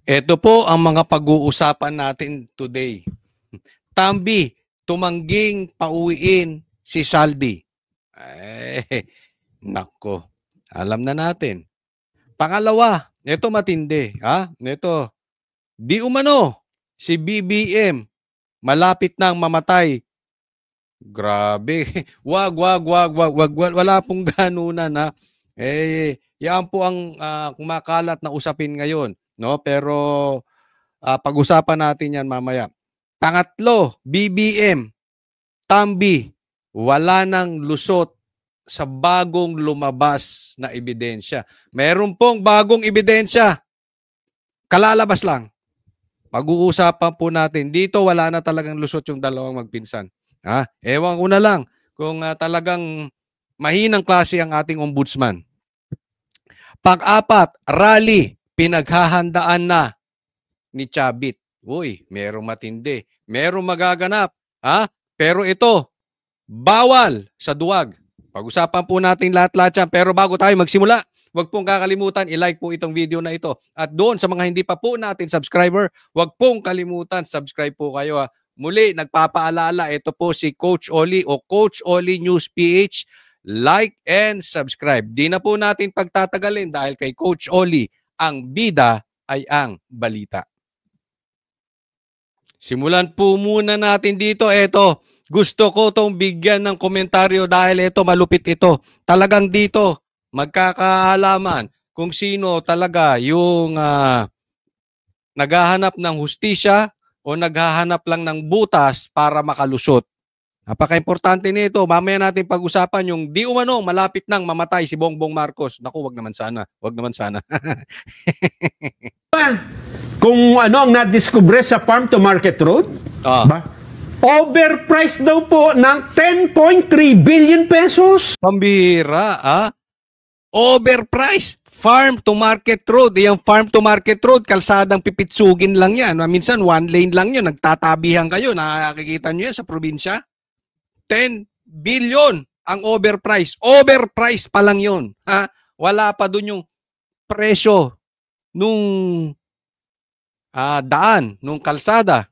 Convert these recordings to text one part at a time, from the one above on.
Ito po ang mga pag-uusapan natin today. Tambi, tumangging pauwiin si Saldi. Nako, alam na natin. Pangalawa, ito matindi. Ito, di umano, si BBM, malapit nang mamatay. Grabe. Wag. Wala pong ganunan, ha. Yan po ang kumakalat na usapin ngayon. No? Pero pag-usapan natin yan mamaya. Pangatlo, BBM, Tambi, wala nang lusot sa bagong lumabas na ebidensya. Meron pong bagong ebidensya. Kalalabas lang. Pag-uusapan po natin. Dito wala na talagang lusot yung dalawang magpinsan. Ewan ko na lang kung talagang mahinang klase ang ating ombudsman. Pang-apat, rally, pinaghahandaan na ni Chavit. Uy, merong matindi. Merong magaganap. Pero ito, bawal sa duwag. Pag-usapan po natin lahat-lahat yan. Pero bago tayo magsimula, huwag pong kakalimutan, i-like po itong video na ito. At doon sa mga hindi pa po natin subscriber, huwag pong kalimutan, subscribe po kayo. Muli, nagpapaalala, ito po si Coach Oli o Coach Oli News PH. Like and subscribe. Di na po natin pagtatagalin dahil kay Coach Oli, ang bida ay ang balita. Simulan po muna natin dito. Ito, gusto ko itong bigyan ng komentaryo dahil ito, malupit ito. Talagang dito, magkakaalaman kung sino talaga yung naghahanap ng hustisya o naghahanap lang ng butas para makalusot. Napaka-importante nito. Mamaya natin pag-usapan yung di umano malapit nang mamatay si Bongbong Marcos. Naku, wag naman sana. Wag naman sana. Kung ano ang nadiskubre sa farm to market road, overpriced daw po ng 10.3 billion pesos. Pambihira, overpriced. Farm to market road. Yung farm to market road, kalsadang pipitsugin lang yan. Minsan, one lane lang yun. Nagtatabihan kayo. Nakikita nyo yan sa probinsya. 10 billion ang overpriced. Overpriced pa lang yun. Wala pa dun yung presyo nung daan, nung kalsada.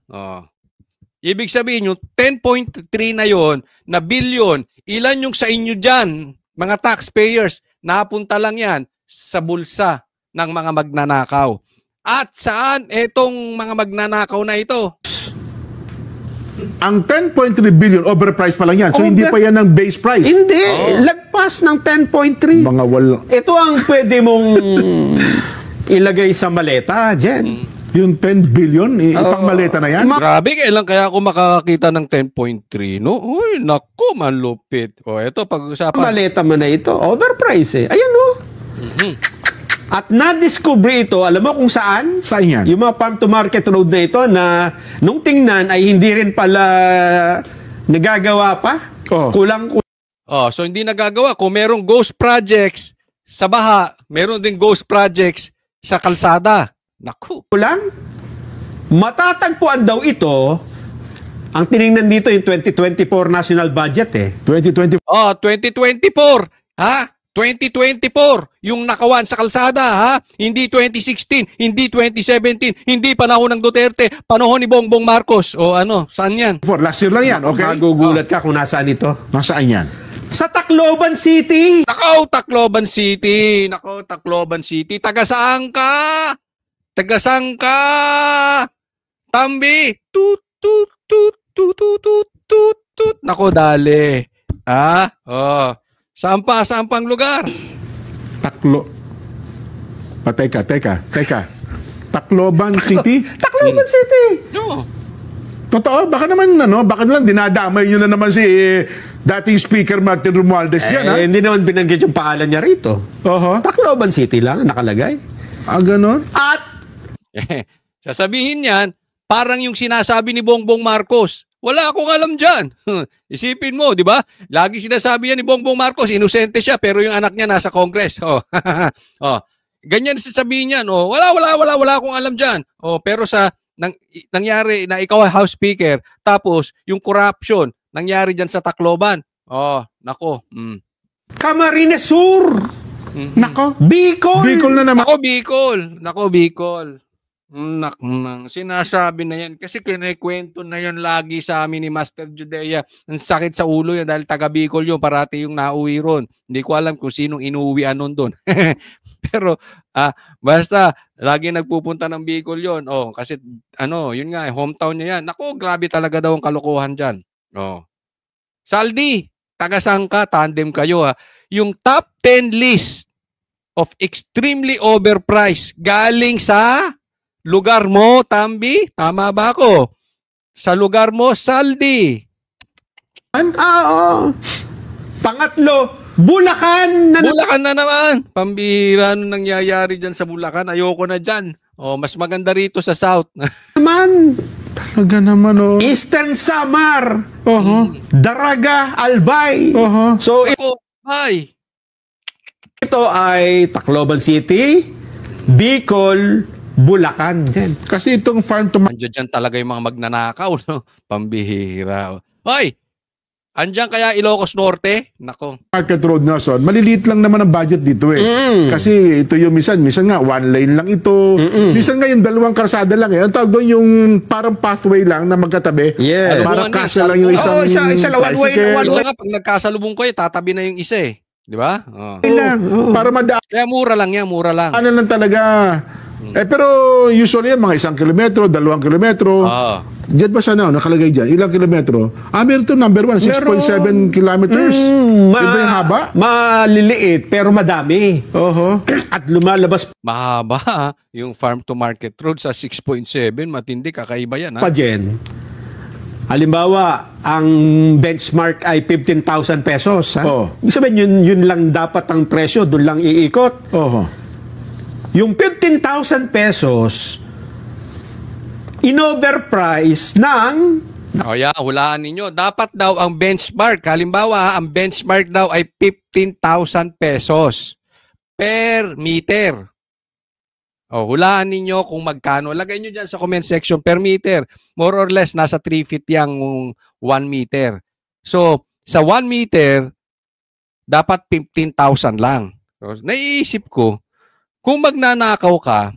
Ibig sabihin yung 10.3 na yon na billion, ilan yung sa inyo dyan, mga taxpayers, napunta lang yan sa bulsa ng mga magnanakaw. At saan itong mga magnanakaw na ito? Ang 10.3 billion, overpriced pa lang yan. So, hindi pa yan ng base price. Hindi. Lagpas ng 10.3. Mga wala. Ito ang pwede mong ilagay sa maleta, Jen. Yung 10 billion, ipang maleta na yan. Grabe, kailan kaya ako makakakita ng 10.3, no? Uy, naku, manlupit. Ito, pag-usapan. Maleta mo na ito. Overpriced Ayan, At na-discover ito, alam mo kung saan? Saan yan? Yung mga farm to market road na ito na nung tingnan ay hindi rin pala nagagawa pa. Kulang. So hindi nagagawa. Kung merong ghost projects sa baha, meron din ghost projects sa kalsada. Naku. Kulang. Matatagpuan daw ito, ang tinignan dito yung 2024 national budget 2024. 2024. 2024, yung nakawan sa kalsada, Hindi 2016, hindi 2017, hindi panahon ng Duterte, panahon ni Bongbong Marcos. Saan yan? Last year lang yan, okay? Magugulat ka kung nasaan ito. Nasaan yan? Sa Tacloban City. Tacloban City. Tacloban City. Taga saan ka? Tambi. Tut. Nako, dali. Saan pang lugar? Teka. Tacloban City? Tacloban City. No. Totoo, baka naman dinadamay nyo na naman si dating Speaker Martin Romualdez dyan, Hindi naman binanggit yung pangalan niya rito. Tacloban City lang nakalagay. Ganon? At sasabihin niyan, parang yung sinasabi ni Bongbong Marcos. Wala akong alam dyan. Isipin mo, di ba? Lagi sinasabi yan ni Bongbong Marcos, inosente siya, pero yung anak niya nasa Congress. Ganyan sasabihin niyan. Wala akong alam dyan. Pero nangyari na ikaw ay House Speaker, tapos yung corruption, nangyari dyan sa Tacloban. Nako. Camarines Sur. Nako. Bicol. Bicol na naman. Nako, Bicol. Sinasabi na yan. Kasi kinikwento na yan lagi sa amin ni Master Judea. Ang sakit sa ulo yan dahil taga Bicol yun. Parati yung nauwi ron. Hindi ko alam kung sinong inuwi anon doon. Pero basta lagi nagpupunta ng Bicol yun. Oh, kasi yun nga, hometown niya yan. Naku, grabe talaga daw ang kalokohan dyan. Oh. Saldi, taga Sangka, tandem kayo ha. Yung top 10 list of extremely overpriced galing sa lugar mo, Tambi? Tama ba ako? Sa lugar mo, Saldi. Oo. Pangatlo, Bulacan. Bulacan na naman. Pambihira nung nangyayari dyan sa Bulacan. Ayoko na dyan. Mas maganda rito sa South. Naman. Talaga naman, oh. Eastern Samar. Daraga, Albay. So, Ay. ito ay Tacloban City, Bicol, Bulacan. Dyan. Kasi itong farm to Andiyan dyan talaga yung mga magnanakaw. No? Pambihira. Hoy! Andiyan kaya Ilocos Norte? Nako. market road na son, maliliit lang naman ang budget dito eh. Kasi ito yung minsan nga one lane lang ito. Minsan nga yung dalawang karsada lang eh. Ang tawag doon yung parang pathway lang na magkatabi. Yes. Parang kasa lang yung isang isa lang, one way. Minsan nga pag nagkasalubong ko tatabi na yung isa eh. Di ba? Para madaan. Kaya mura lang yan, mura lang. Ano lang talaga. Pero usually mga 1 kilometro, 2 kilometro. Diyan ba sana nakalagay dyan? Ilang kilometro? Meron ito number 1, 6.7 kilometers. Iba yung haba? Maliliit pero madami. At lumalabas Mahaba yung farm to market road sa 6.7. Matindi, kakaiba yan. pa dyan. Halimbawa, ang benchmark ay 15,000 pesos. Ibig sabihin, yun lang dapat ang presyo, doon lang iikot. Yung 15,000 pesos, in-overprice ng... Hulaan ninyo. Dapat daw ang benchmark, halimbawa, ang benchmark daw ay 15,000 pesos per meter. Hulaan ninyo kung magkano. Lagay nyo dyan sa comment section per meter. More or less, nasa 3 feet yung 1 meter. So, sa 1 meter, dapat 15,000 lang. So, naiisip ko, kung magnanakaw ka,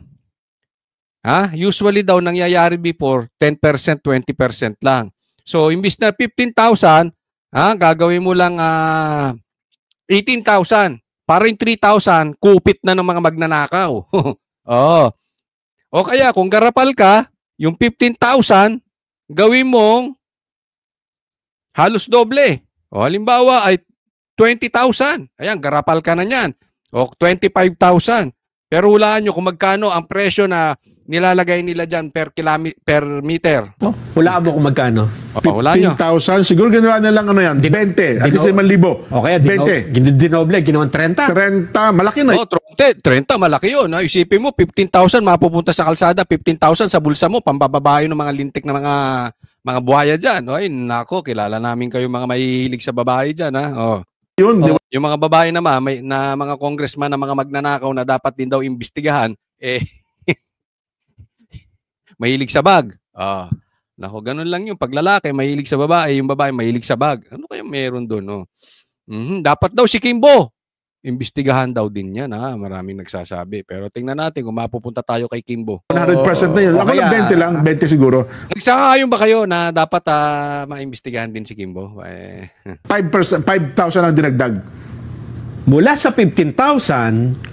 usually daw nangyayari before 10%, 20% lang. So, imbis na 15,000, gagawin mo lang 18,000. Para yung 3,000, kupit na ng mga magnanakaw. O kaya, kung garapal ka, yung 15,000, gawin mong halos doble. Halimbawa ay 20,000. Ayan, garapal ka na yan. O 25,000. Pero hulaan nyo kung magkano ang presyo na nilalagay nila dyan per meter. Hulaan mo kung magkano. Hulaan nyo. 15,000. Siguro ginawa na lang 20. At 5,000. O kaya dinoble, ginawan 30. 30. Malaki na. 30, malaki yun. Isipin mo, 15,000 mapupunta sa kalsada, 15,000 sa bulsa mo, pambababae ng mga lintik na mga buhaya dyan. Ay, nako, kilala namin kayo mga mahihilig sa babae dyan. Yun, yung mga babae naman, na mga congressman na mga magnanakaw na dapat din daw imbestigahan, mahilig sa bag. Nako, ganun lang yung paglalaki, mahilig sa babae, yung babae mahilig sa bag. Ano kaya meron doon? Dapat daw si Kimbo. Imbestigahan daw din yan. Maraming nagsasabi. Pero tingnan natin kung mapupunta tayo kay Kimbo. 100% na yun. Ako lang 20 lang. 20 siguro. Nagsakayon ba kayo na dapat maimbestigahan din si Kimbo? 5,000 ang dinagdag. Mula sa 15,000,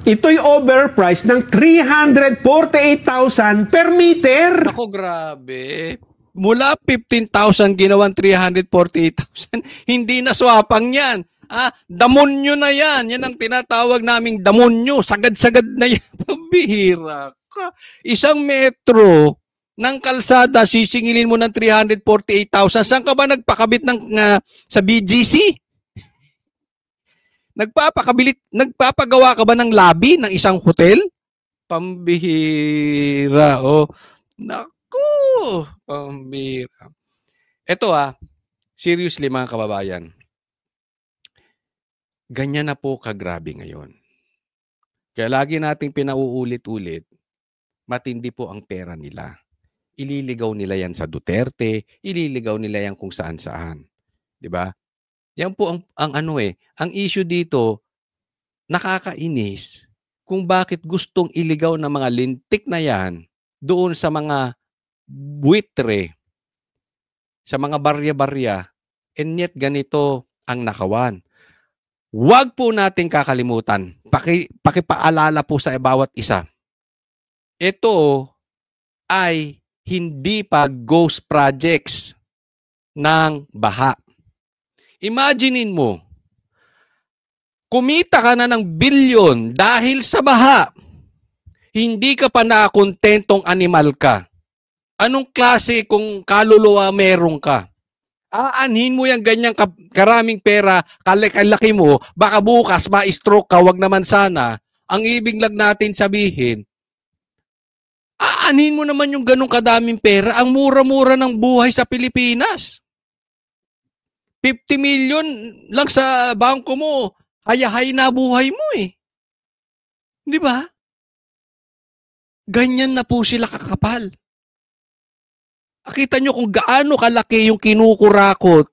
ito'y overpriced ng 348,000 per meter. Ako, grabe. Mula 15,000 ginawang 348,000. Hindi na swapang yan. Damonyo na yan. Yan ang tinatawag naming damonyo. Sagad-sagad na yan. Pabihira ka. Isang metro ng kalsada, sisingilin mo ng 348,000. Saan ka ba nagpakabit sa BGC? Nagpapagawa ka ba ng lobby ng isang hotel? Pambihira. Naku. Pambihira. Ito seriously mga kababayan. Ganyan na po kagrabe ngayon. Kaya lagi nating pinauulit-ulit, matindi po ang pera nila. Ililigaw nila yan sa Duterte, ililigaw nila yan kung saan-saan. 'Di ba? Yan po ang issue dito, nakakainis kung bakit gustong iligaw ng mga lintik na yan doon sa mga buitre, sa mga barya-barya, and yet ganito ang nakawan. Huwag po natin kakalimutan, pakipaalala po sa bawat isa. Ito ay hindi pa ghost projects ng baha. Imaginein mo, kumita ka na ng bilyon dahil sa baha. Hindi ka pa nakakontentong animal ka. Anong klase kung kaluluwa meron ka? Aanhin mo yung ganyang karaming pera, kalaki mo, baka bukas ma-stroke ka, wag naman sana. Ang ibig lang natin sabihin, aanhin mo naman yung ganong kadaming pera. Ang mura-mura ng buhay sa Pilipinas. 50 million lang sa bangko mo, hayahay na buhay mo eh. Di ba? Ganyan na po sila kakapal. Nakita nyo kung gaano kalaki yung kinukurakot.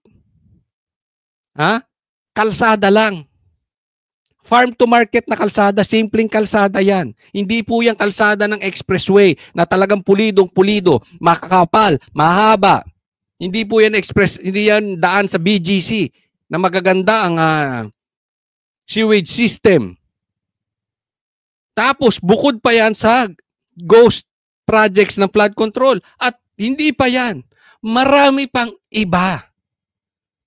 Ha? Kalsada lang. Farm to market na kalsada, simpleng kalsada yan. Hindi po yung kalsada ng expressway na talagang pulidong-pulido, makakapal, mahaba. Hindi po yan hindi yan daan sa BGC na magaganda ang sewage system. Tapos bukod pa yan sa ghost projects ng flood control. At hindi pa yan. Marami pang iba.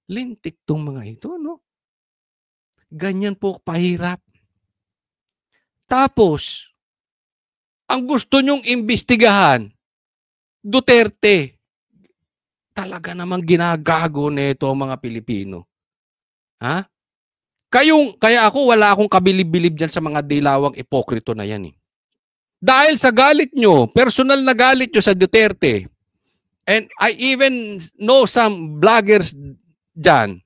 Lintik tong mga ito, no? Ganyan po pahirap. Tapos, ang gusto nyong imbestigahan, Duterte, talaga namang ginagago nito ang mga Pilipino. Ha? Kaya ako, wala akong kabilib-bilib dyan sa mga dilawang ipokrito na yan eh. Dahil sa galit nyo, personal na galit nyo sa Duterte, and I even know some vloggers dyan,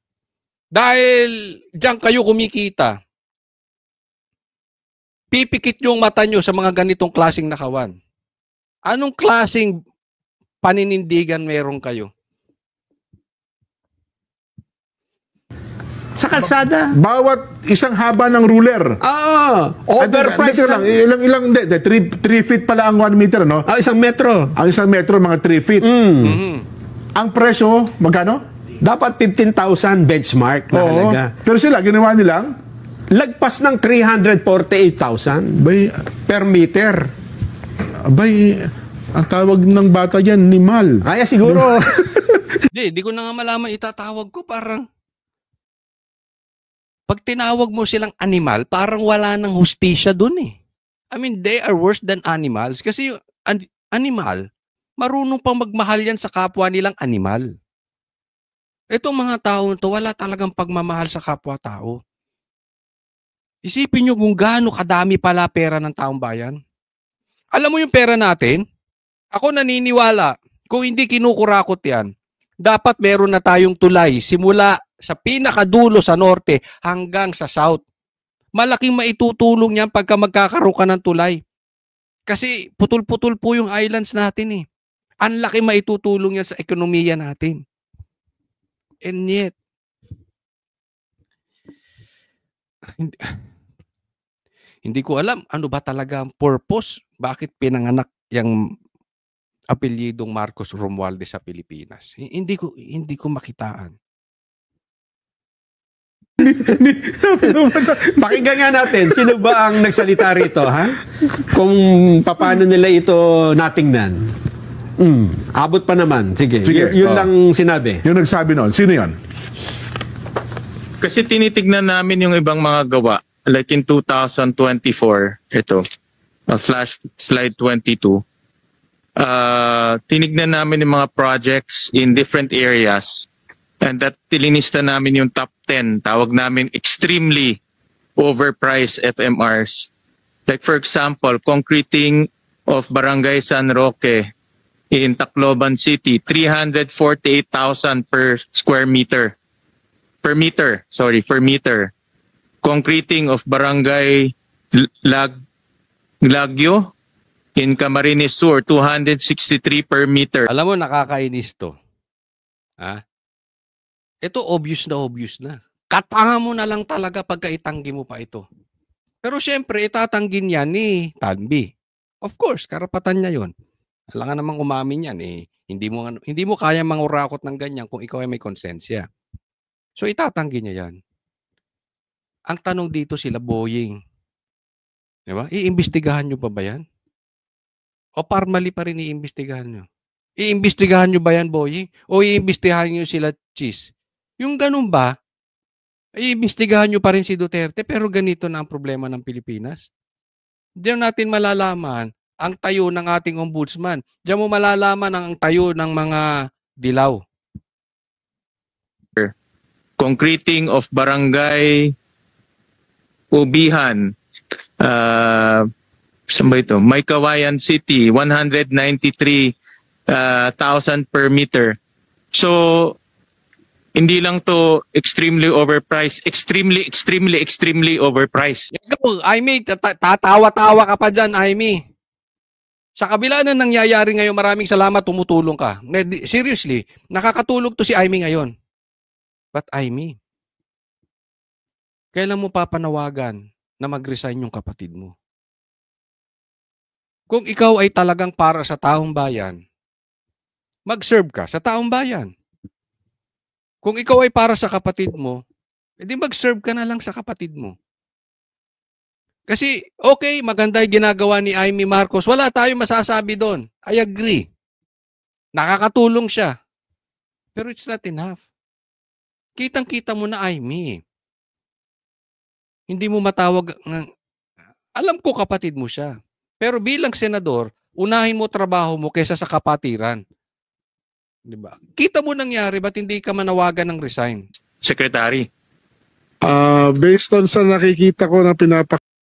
dahil dyan kayo kumikita, pipikit yung mata nyo sa mga ganitong klaseng nakawan. Anong klaseng paninindigan meron kayo? Sa kalsada. Bawat isang haba ng ruler. Overpriced lang. Ilang, 3 feet pala ang 1 meter, no? Isang metro. Ang isang metro, mga 3 feet. Ang presyo, magkano? Dapat 15,000 benchmark na halaga. Pero sila, ginawa nilang? Lagpas ng 348,000 per meter. Abay, ang tawag ng bata dyan, nimal. Kaya siguro. Di ko na nga malaman itatawag ko, parang pag tinawag mo silang animal, parang wala nang hustisya dun eh. I mean, they are worse than animals. Kasi yung animal, marunong pang magmahal yan sa kapwa nilang animal. Itong mga tao to, wala talagang pagmamahal sa kapwa-tao. Isipin nyo kung gaano kadami pala pera ng taong bayan. Alam mo yung pera natin? Ako naniniwala, kung hindi kinukurakot yan, dapat meron na tayong tulay simula sa pinakadulo sa norte hanggang sa south. Malaking maitutulong yan pagka magkakaroon ka ng tulay. Kasi putol-putol po yung islands natin eh. Ang laki maitutulong yan sa ekonomiya natin. And yet, hindi ko alam ano ba talaga ang purpose, bakit pinanganak yung apelyidong Marcos Romualdez sa Pilipinas. Hindi ko makitaan. Pakinggan nga natin, sino ba ang nagsalita rito, ha? Kung paano nila ito natingnan. Abot pa naman. Sige. Yun lang sinabi. Yung nagsabi noon, sino yun? Kasi tinitignan namin yung ibang mga gawa. Like in 2024, ito, flash slide 22. Tinignan namin yung mga projects in different areas. And that tilinista namin yung top 10. Tawag namin extremely overpriced FMRs. Like for example, concreting of Barangay San Roque in Tacloban City, 348,000 per square meter. Per meter. Concreting of Barangay Lagyo in Camarines Sur, 263 per meter. Alam mo, nakakainis to. Ito obvious na. Katanga mo na lang talaga pagka itanggi mo pa ito. Pero syempre, itatanggi niya ni Tanvi. Of course, karapatan niya yon. Alam ka namang umamin yan eh. Hindi mo kaya mangurakot ng ganyan kung ikaw ay may konsensya. So itatanggi niya yan. Ang tanong dito sila, Boying. Di ba? Iimbestigahan nyo pa ba yan? O formally pa rin iimbestigahan nyo? Iimbestigahan nyo ba yan, Boying? O iimbestigahan nyo sila, Cheese? Yung ganun ba, iimbestigahan nyo pa rin si Duterte pero ganito na ang problema ng Pilipinas? Diyan natin malalaman ang tayo ng ating ombudsman. Diyan mo malalaman ang tayo ng mga dilaw. Concreting of barangay Ubihan, saan ba ito? Maykawayan City, 193,000 per meter. So, hindi lang to extremely overpriced, extremely overpriced. Aimee, tatawa-tawa ka pa dyan, Aimee. Sa kabila na nangyayari ngayon, maraming salamat, tumutulong ka. Seriously, nakakatulog to si Aimee ngayon. But Aimee, kailan mo papanawagan na mag-resign yung kapatid mo? Kung ikaw ay talagang para sa taong bayan, mag-serve ka sa taong bayan. Kung ikaw ay para sa kapatid mo, edi mag-serve ka na lang sa kapatid mo. Kasi, okay, maganda yung ginagawa ni Aimee Marcos. Wala tayong masasabi doon. I agree. Nakakatulong siya. Pero it's not enough. Kitang-kita mo na, Aimee. Hindi mo matawag. Alam ko kapatid mo siya. Pero bilang senador, unahin mo trabaho mo kaysa sa kapatiran. Diba? Kita mo nangyari, ba't hindi ka manawagan ng resign? Secretary. Based on sa nakikita ko na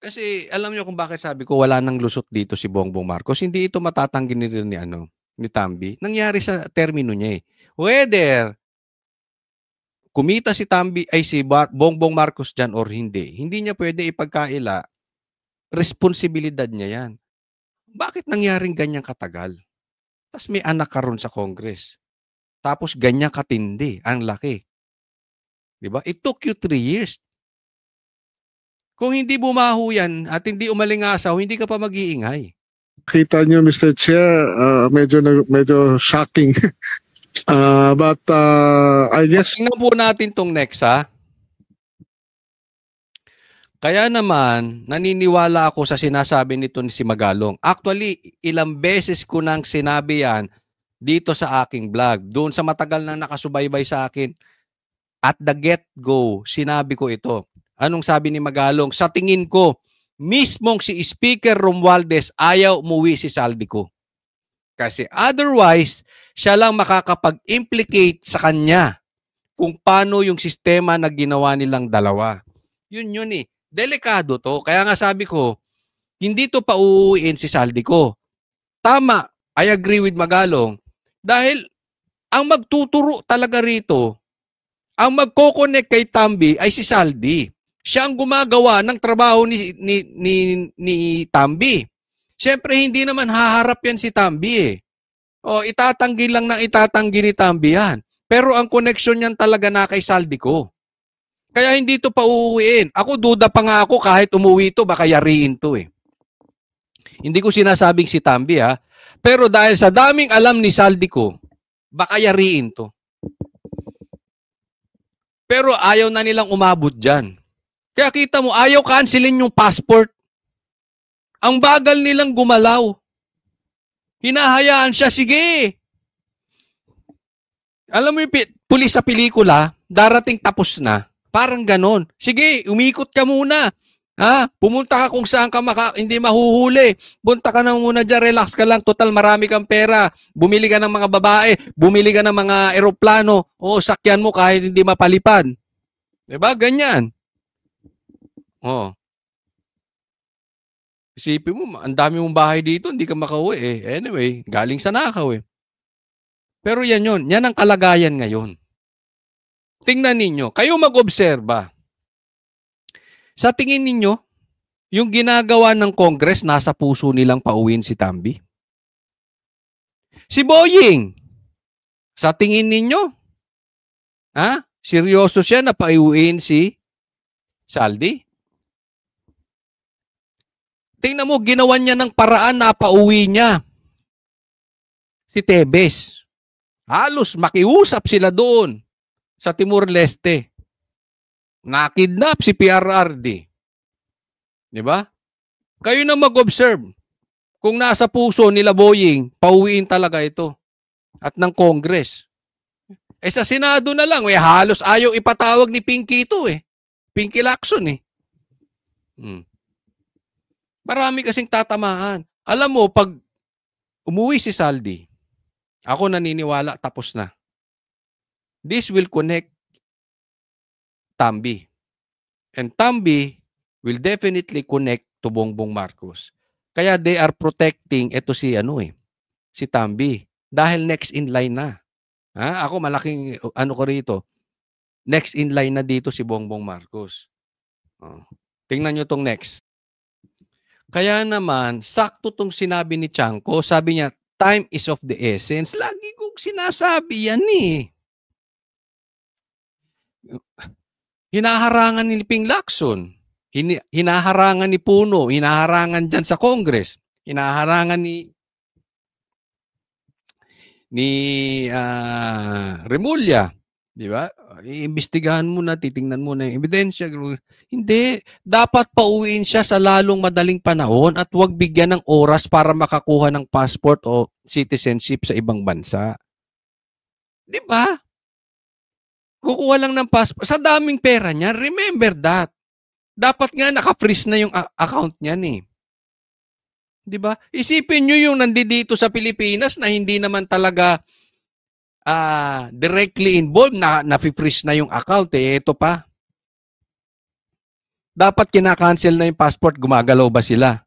Kasi alam niyo kung bakit sabi ko wala nang lusot dito si Bongbong Marcos. Hindi ito matatanggi ni Tambi. Nangyari sa termino niya eh. Whether kumita si Tambi ay si Bongbong Marcos dyan or hindi niya pwede ipagkaila. Responsibilidad niya yan. Bakit nangyaring ganyang katagal? Tapos may anak ka ron sa Congress. Tapos ganyan katindi, ang laki. Diba? It took you 3 years. Kung hindi bumaho yan at hindi umalingasaw, hindi ka pa mag-iingay. Kita nyo, Mr. Chair, medyo shocking. But I guess... Tingnan po natin tong next, ha? Kaya naman, naniniwala ako sa sinasabi nito ni si Magalong. Actually, ilang beses ko nang sinabi yan dito sa aking vlog. Doon sa matagal nang nakasubaybay sa akin. At the get-go, sinabi ko ito. Anong sabi ni Magalong? Sa tingin ko, mismong si Speaker Romualdez ayaw umuwi si Saldico. Kasi otherwise, siya lang makakapag-implicate sa kanya kung paano yung sistema na ginawa nilang dalawa. Yun eh. Delikado to. Kaya nga sabi ko, hindi to pauuwiin si Saldico. Tama, I agree with Magalong. Dahil ang magtuturo talaga rito, ang magko-connect kay Tambi ay si Saldi. Siya ang gumagawa ng trabaho ni Tambi. Siyempre, hindi naman haharap yan si Tambi eh. O, itatanggi lang ng itatanggi ni Tambi yan. Pero ang connection niyan talaga na kay Saldico. Kaya hindi ito pa uuwiin. Ako, duda pa nga ako kahit umuwi ito, baka yariin ito eh. Hindi ko sinasabing si Tambi ha. Pero dahil sa daming alam ni Saldico, baka yariin ito. Pero ayaw na nilang umabot dyan. Kaya kita mo, ayaw cancelin yung passport. Ang bagal nilang gumalaw. Hinahayaan siya, sige. Alam mo yung pulis sa pelikula, darating tapos na. Parang ganon. Sige, umikot ka muna. Ha? Pumunta ka kung saan ka hindi mahuhuli. Punta ka na muna dyan, relax ka lang. Total, marami kang pera. Bumili ka ng mga babae. Bumili ka ng mga eroplano. O, sakyan mo kahit hindi mapalipad. Diba? Ganyan. Oh. Isipin mo, ang dami mong bahay dito, hindi ka makauwi eh. Anyway, galing sa nakaw eh. Pero yan yun. Yan ang kalagayan ngayon. Tingnan ninyo. Kayo mag-obserba. Sa tingin ninyo, yung ginagawa ng Congress, nasa puso nilang pauwiin si Tambi? Si Boying, sa tingin ninyo, ha? Seryoso siya na pauwiin si Saldi? Tingnan mo, ginawa niya ng paraan na pauwi niya. Si Tebes. Halos makiusap sila doon sa Timor-Leste. Nakidnap si PRRD. Di ba? Kayo na mag-observe. Kung nasa puso nila Boying, pauwiin talaga ito. At ng Congress. Sa Senado na lang, halos ayaw ipatawag ni Pinky ito eh. Pinky Lacson eh. Marami kasing tatamaan. Alam mo, pag umuwi si Saldi, ako naniniwala tapos na. This will connect Tambi. And Tambi will definitely connect to Bongbong Marcos. Kaya they are protecting ito si si Tambi. Dahil next in line na. Ako malaking ko rito. Next in line na dito si Bongbong Marcos. Tingnan nyo tong next. Kaya naman, sakto tong sinabi ni Chanco. Sabi niya, time is of the essence. Lagi kong sinasabi yan eh. Hinaharangan ni Ping Lacson. Hinaharangan ni Puno. Hinaharangan dyan sa Congress. Hinaharangan ni Remulla. Di ba? Iimbestigahan mo na, titingnan mo na yung ebidensya. Hindi. Dapat pauwiin siya sa lalong madaling panahon at huwag bigyan ng oras para makakuha ng passport o citizenship sa ibang bansa. Di ba? Kukuha lang ng passport. Sa daming pera niya, remember that. Dapat nga naka-freeze na yung account niya eh. Di ba? Isipin nyo yung nandito sa Pilipinas na hindi naman talaga directly involved na nafi-freeze na yung account eh. Ito pa. Dapat kinakancel na yung passport, gumagalaw ba sila?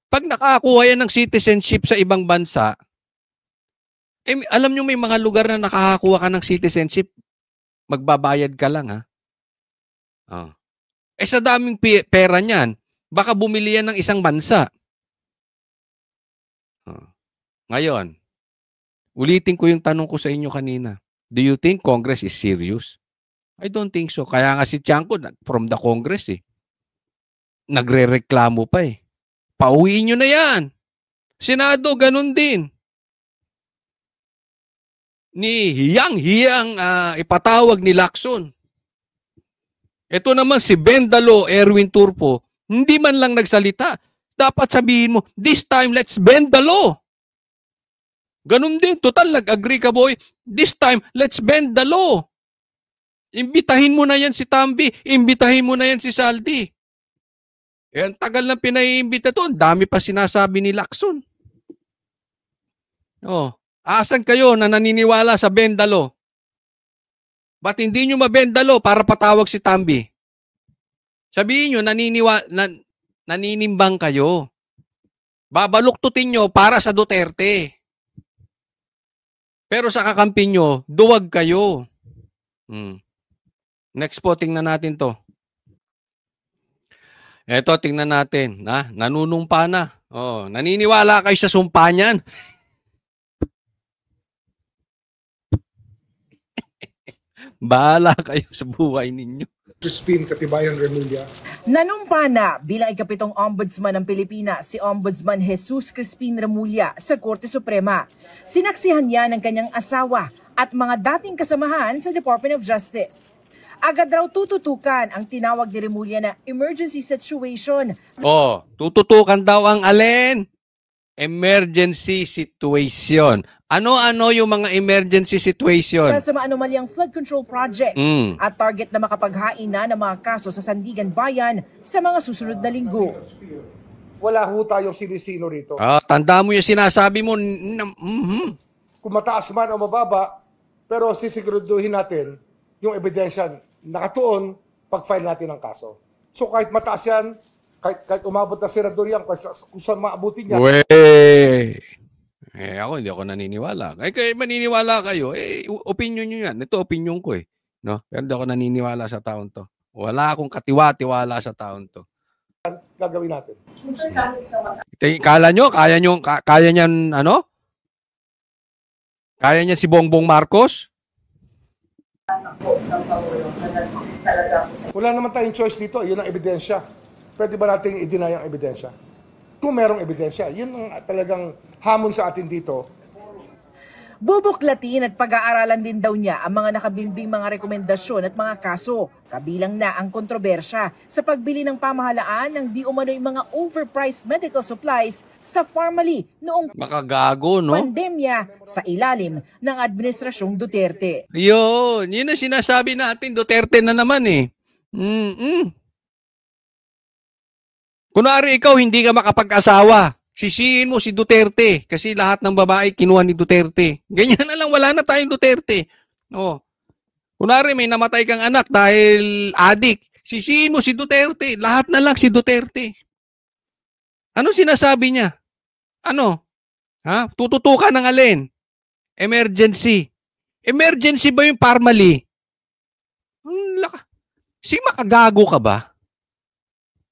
Pag nakakuha yan ng citizenship sa ibang bansa, alam nyo may mga lugar na nakakakuha ka ng citizenship, magbabayad ka lang ha. Sa daming pera niyan, baka bumili yan ng isang bansa. Ngayon, ulitin ko yung tanong ko sa inyo kanina. Do you think Congress is serious? I don't think so. Kaya nga si Chanco from the Congress eh. Nagre-reklamo pa eh. Pauwiin nyo na yan. Senado, ganun din. Ni hiyang ipatawag ni Lacson. Ito naman si Bendalo, Erwin Turpo, hindi man lang nagsalita. Dapat sabihin mo, this time let's bend the law. Ganun din, total nag-agree ka boy. This time, let's bend the law. Imbitahin mo na yan si Tambi, imbitahin mo na yan si Saldi. Ang tagal na pinaiimbita to, dami pa sinasabi ni Lacson. Asan kayo na naniniwala sa bend the law? Ba't hindi nyo mabend the law para patawag si Tambi? Sabihin nyo, naninimbang kayo. Babaluktutin nyo para sa Duterte. Pero sa kakampi nyo, duwag kayo. Next po, tingnan natin to. Eto, tingnan natin. Nanunumpa na. Naniniwala kayo sa sumpa niyan? Bahala kayo sa buhay ninyo. Crispin Katibayan Remulla. Nanumpa na bilang ikapitong ombudsman ng Pilipinas si Ombudsman Jesus Crispin Remulla sa Korte Suprema. Sinaksihan niya ng kanyang asawa at mga dating kasamahan sa Department of Justice. Agad raw tututukan ang tinawag ni Remulla na emergency situation. Tututukan daw ang alin? Emergency situation. Ano-ano yung mga emergency situation? Sa mga anomalyang flood control projects at target na makapaghain na ng mga kaso sa Sandigan Bayan sa mga susunod na linggo. Wala ho tayong sinisino rito. Tanda mo yung sinasabi mo. Kung mataas man o mababa, pero sisiguraduhin natin yung ebidensya nakatuon pag-file natin ng kaso. So kahit mataas yan, kahit umabot na senador yan, kung saan maabutin niya. Ako hindi ako naniniwala. Kaya maniniwala kayo, opinion nyo yan. Ito opinion ko no? Pero hindi ako naniniwala sa taon to. Wala akong katiwa-tiwala sa taon to. Gagawin natin. Kala nyo, kaya niyan, Kaya niya si Bongbong Marcos? Wala naman tayong choice dito. Yun ang ebidensya. pwede ba nating i-deny ang ebidensya? Kung merong ebidensya, yun ang talagang hamon sa atin dito. Bubuklatin at pag-aaralan din daw niya ang mga nakabimbing mga rekomendasyon at mga kaso, kabilang na ang kontrobersya sa pagbili ng pamahalaan ng di umano'y mga overpriced medical supplies sa Pharmally noong Makagago, no? pandemya sa ilalim ng Administrasyong Duterte. Yun ang sinasabi natin, Duterte na naman eh. Kunwari ikaw hindi ka makapag-asawa, sisihin mo si Duterte kasi lahat ng babae kinuha ni Duterte. Ganyan na lang, wala na tayong Duterte. Oh. Kunwari may namatay kang anak dahil adik, sisihin mo si Duterte, lahat na lang si Duterte. Ano sinasabi niya? Ano? Ha? Tututukan ng alin? Emergency. Emergency ba yung Pharmally? Si makagago ka ba?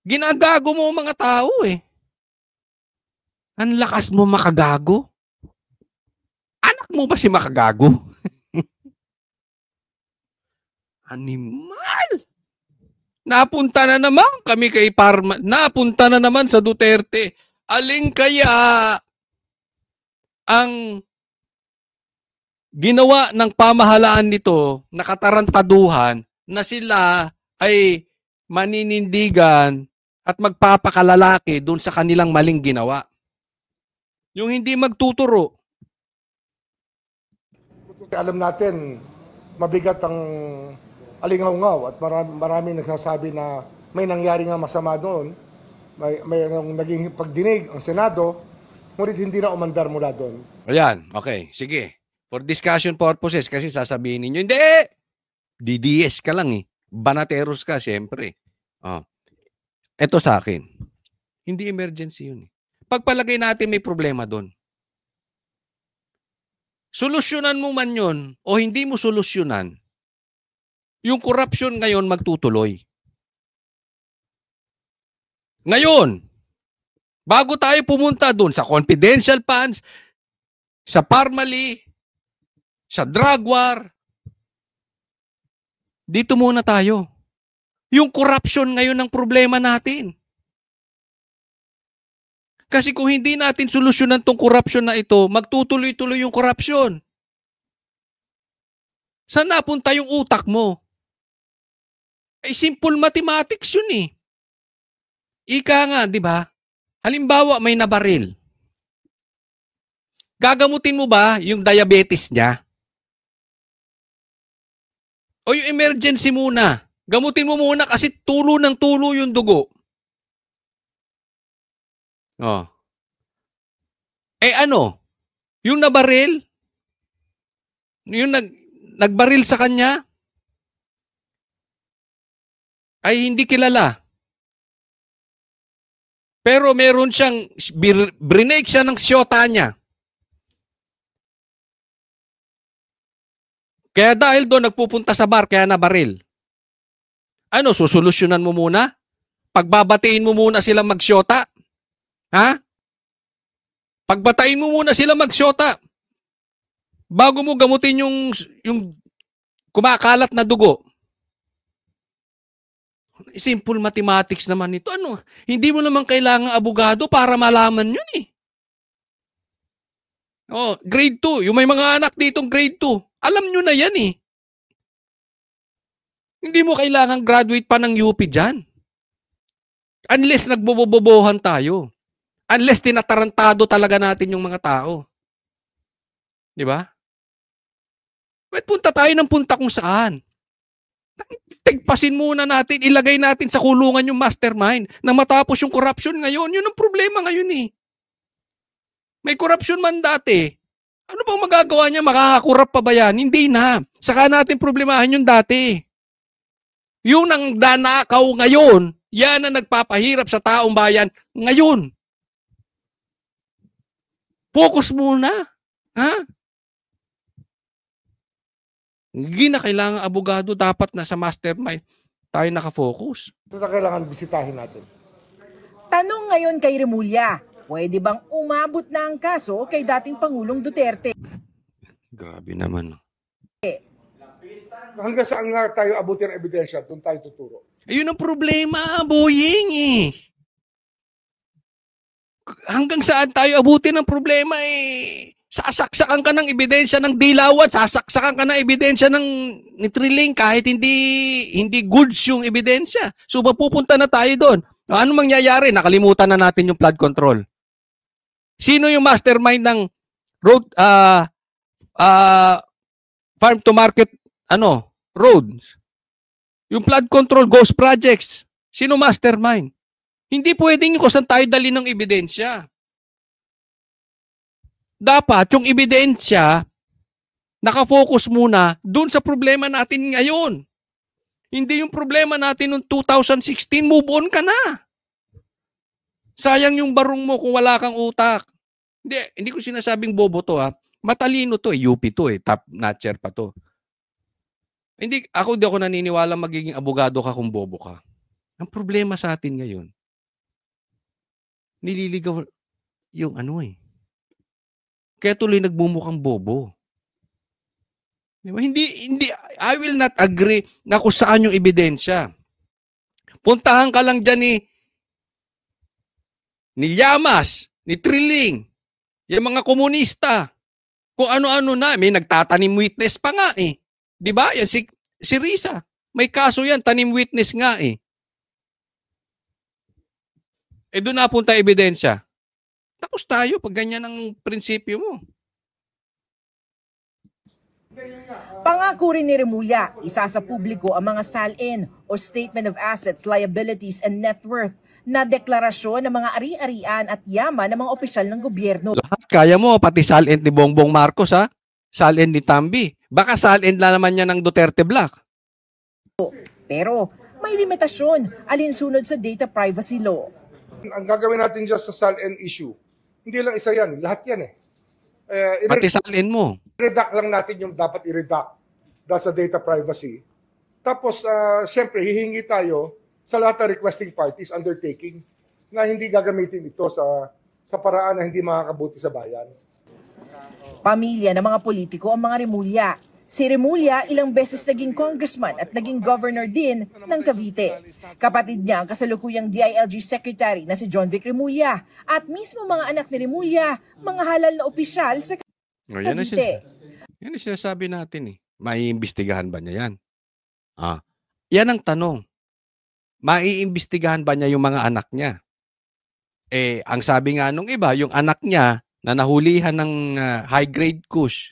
Ginagago mo ang mga tao eh. Ang lakas mo makagago. Anak mo ba si makagago? Animal! Napunta na naman kami kay Parma. Napunta na naman sa Duterte. Aling kaya ang ginawa ng pamahalaan nito, nakatarantaduhan, na sila ay maninindigan at magpapakalalaki doon sa kanilang maling ginawa. Yung hindi magtuturo. Alam natin, mabigat ang alingaw-ngaw at marami nagsasabi na may nangyari nga masama doon. May naging pagdinig ang Senado, ngunit hindi na umandar mula doon. Ayan, okay, sige. For discussion purposes, kasi sasabihin ninyo, hindi! DDS ka lang eh. Banateros ka, siyempre. Ito sa akin. Hindi emergency yun eh. Pagpalagay natin may problema doon. Solusyonan mo man yun o hindi mo solusyonan, yung corruption ngayon magtutuloy. Ngayon, bago tayo pumunta doon sa confidential funds, sa Pharmally, sa drug war, dito muna tayo. Yung corruption ngayon ang problema natin. Kasi kung hindi natin solusyonan tong corruption na ito, magtutuloy-tuloy yung corruption. Saan napunta yung utak mo? Ay simple mathematics yun eh. Ika nga, di ba? Halimbawa, may nabaril. Gagamutin mo ba yung diabetes niya? O yung emergency muna? Gamutin mo muna kasi tulo ng tulo yung dugo. Oh. Ano? Yung nabaril? Yung nagbaril sa kanya? Ay hindi kilala. Pero meron siyang, brinake siya ng siyota niya. Kaya dahil doon nagpupunta sa bar, kaya nabaril. Ano, susolusyonan mo muna? Pagbabatiin mo muna sila magsyota? Ha? Pagbatain mo muna sila magsyota. Bago mo gamutin yung kumakalat na dugo. Simple mathematics naman ito. Ano? Hindi mo naman kailangan abogado para malaman yun eh. Oh, grade 2. Yung may mga anak ditong grade 2. Alam nyo na yan eh. Hindi mo kailangan graduate pa ng UP dyan. Unless nagbobobobohan tayo. Unless tinatarantado talaga natin yung mga tao. Di ba? Wait, punta tayo ng punta kung saan. Tigpasin muna natin, ilagay natin sa kulungan yung mastermind na matapos yung corruption ngayon. Yun ang problema ngayon eh. May corruption man dati. Ano bang magagawa niya? Makakakurap pa ba yan? Hindi na. Saka natin problemahan yung dati. Yung ang danakaw ngayon, yan ang nagpapahirap sa taong bayan ngayon. Focus muna. Ha? Hindi na kailangan abogado, dapat na sa mastermind tayo nakafocus. Ito na kailangan bisitahin natin. Tanong ngayon kay Remulla, pwede bang umabot na ang kaso kay dating Pangulong Duterte? Grabe naman. Hanggang saan nga tayo abutin ng ebidensya, doon tayo tuturo. Ayun ang problema, Boying eh. Hanggang saan tayo abutin ng problema eh. Sasaksakan ka ng ebidensya ng Dilawan, sasaksakan ka ng ebidensya ng Trilling kahit hindi goods yung ebidensya. So mapupunta na tayo doon. Ano mangyayari? Nakalimutan na natin yung flood control. Sino yung mastermind ng road farm to market roads? Yung flood control ghost projects. Sino mastermind? Hindi pwedeng kung saan tayo dali ng ebidensya. Dapat yung ebidensya nakafocus muna dun sa problema natin ngayon. Hindi yung problema natin noong 2016, move on ka na. Sayang yung barong mo kung wala kang utak. Hindi ko sinasabing bobo to ha. Matalino to UP to top notcher pa to. Hindi ako naniniwala magiging abogado ka kung bobo ka. Ang problema sa atin ngayon, nililigaw yung kaya tuloy nagbumukhang bobo. Diba? Hindi, I will not agree na kung saan yung ebidensya. Puntahan ka lang dyan ni Llamas, ni Trilling, yung mga komunista. Kung ano-ano na, may nagtatanim witness pa nga eh. Di ba? Yan si Risa. May kaso yan, tanim witness nga eh. Doon napunta ebidensya. Tapos tayo pag ganyan ang prinsipyo mo. Pangako rin ni Remulla, isa sa publiko ang mga SALN o Statement of Assets, Liabilities and Net Worth na deklarasyon ng mga ari-arian at yaman ng mga opisyal ng gobyerno. Lahat kaya mo, pati SALN ni Bongbong Marcos ha? SALN ni Tambi. Baka SALN na naman niya ng Duterte Black. Pero may limitasyon alinsunod sa data privacy law. Ang gagawin natin dyan sa SALN issue, hindi lang isa yan, lahat yan eh. Pati SALN mo. I-redact lang natin yung dapat i-redact dahil sa data privacy. Tapos, siyempre, hihingi tayo sa lahat ng requesting parties undertaking na hindi gagamitin ito sa paraan na hindi makakabuti sa bayan. Pamilya ng mga politiko ang mga Remulla. Si Remulla ilang beses naging congressman at naging governor din ng Cavite. Kapatid niya ang kasalukuyang DILG secretary na si John Vic Remulla at mismo mga anak ni Remulla, mga halal na opisyal sa Cavite. Yan ang sinasabi natin eh. Maiimbestigahan ba niya yan? Yan ang tanong. Maiimbestigahan ba niya yung mga anak niya? Ang sabi nga nung iba, yung anak niya na nahulihan ng high-grade kush.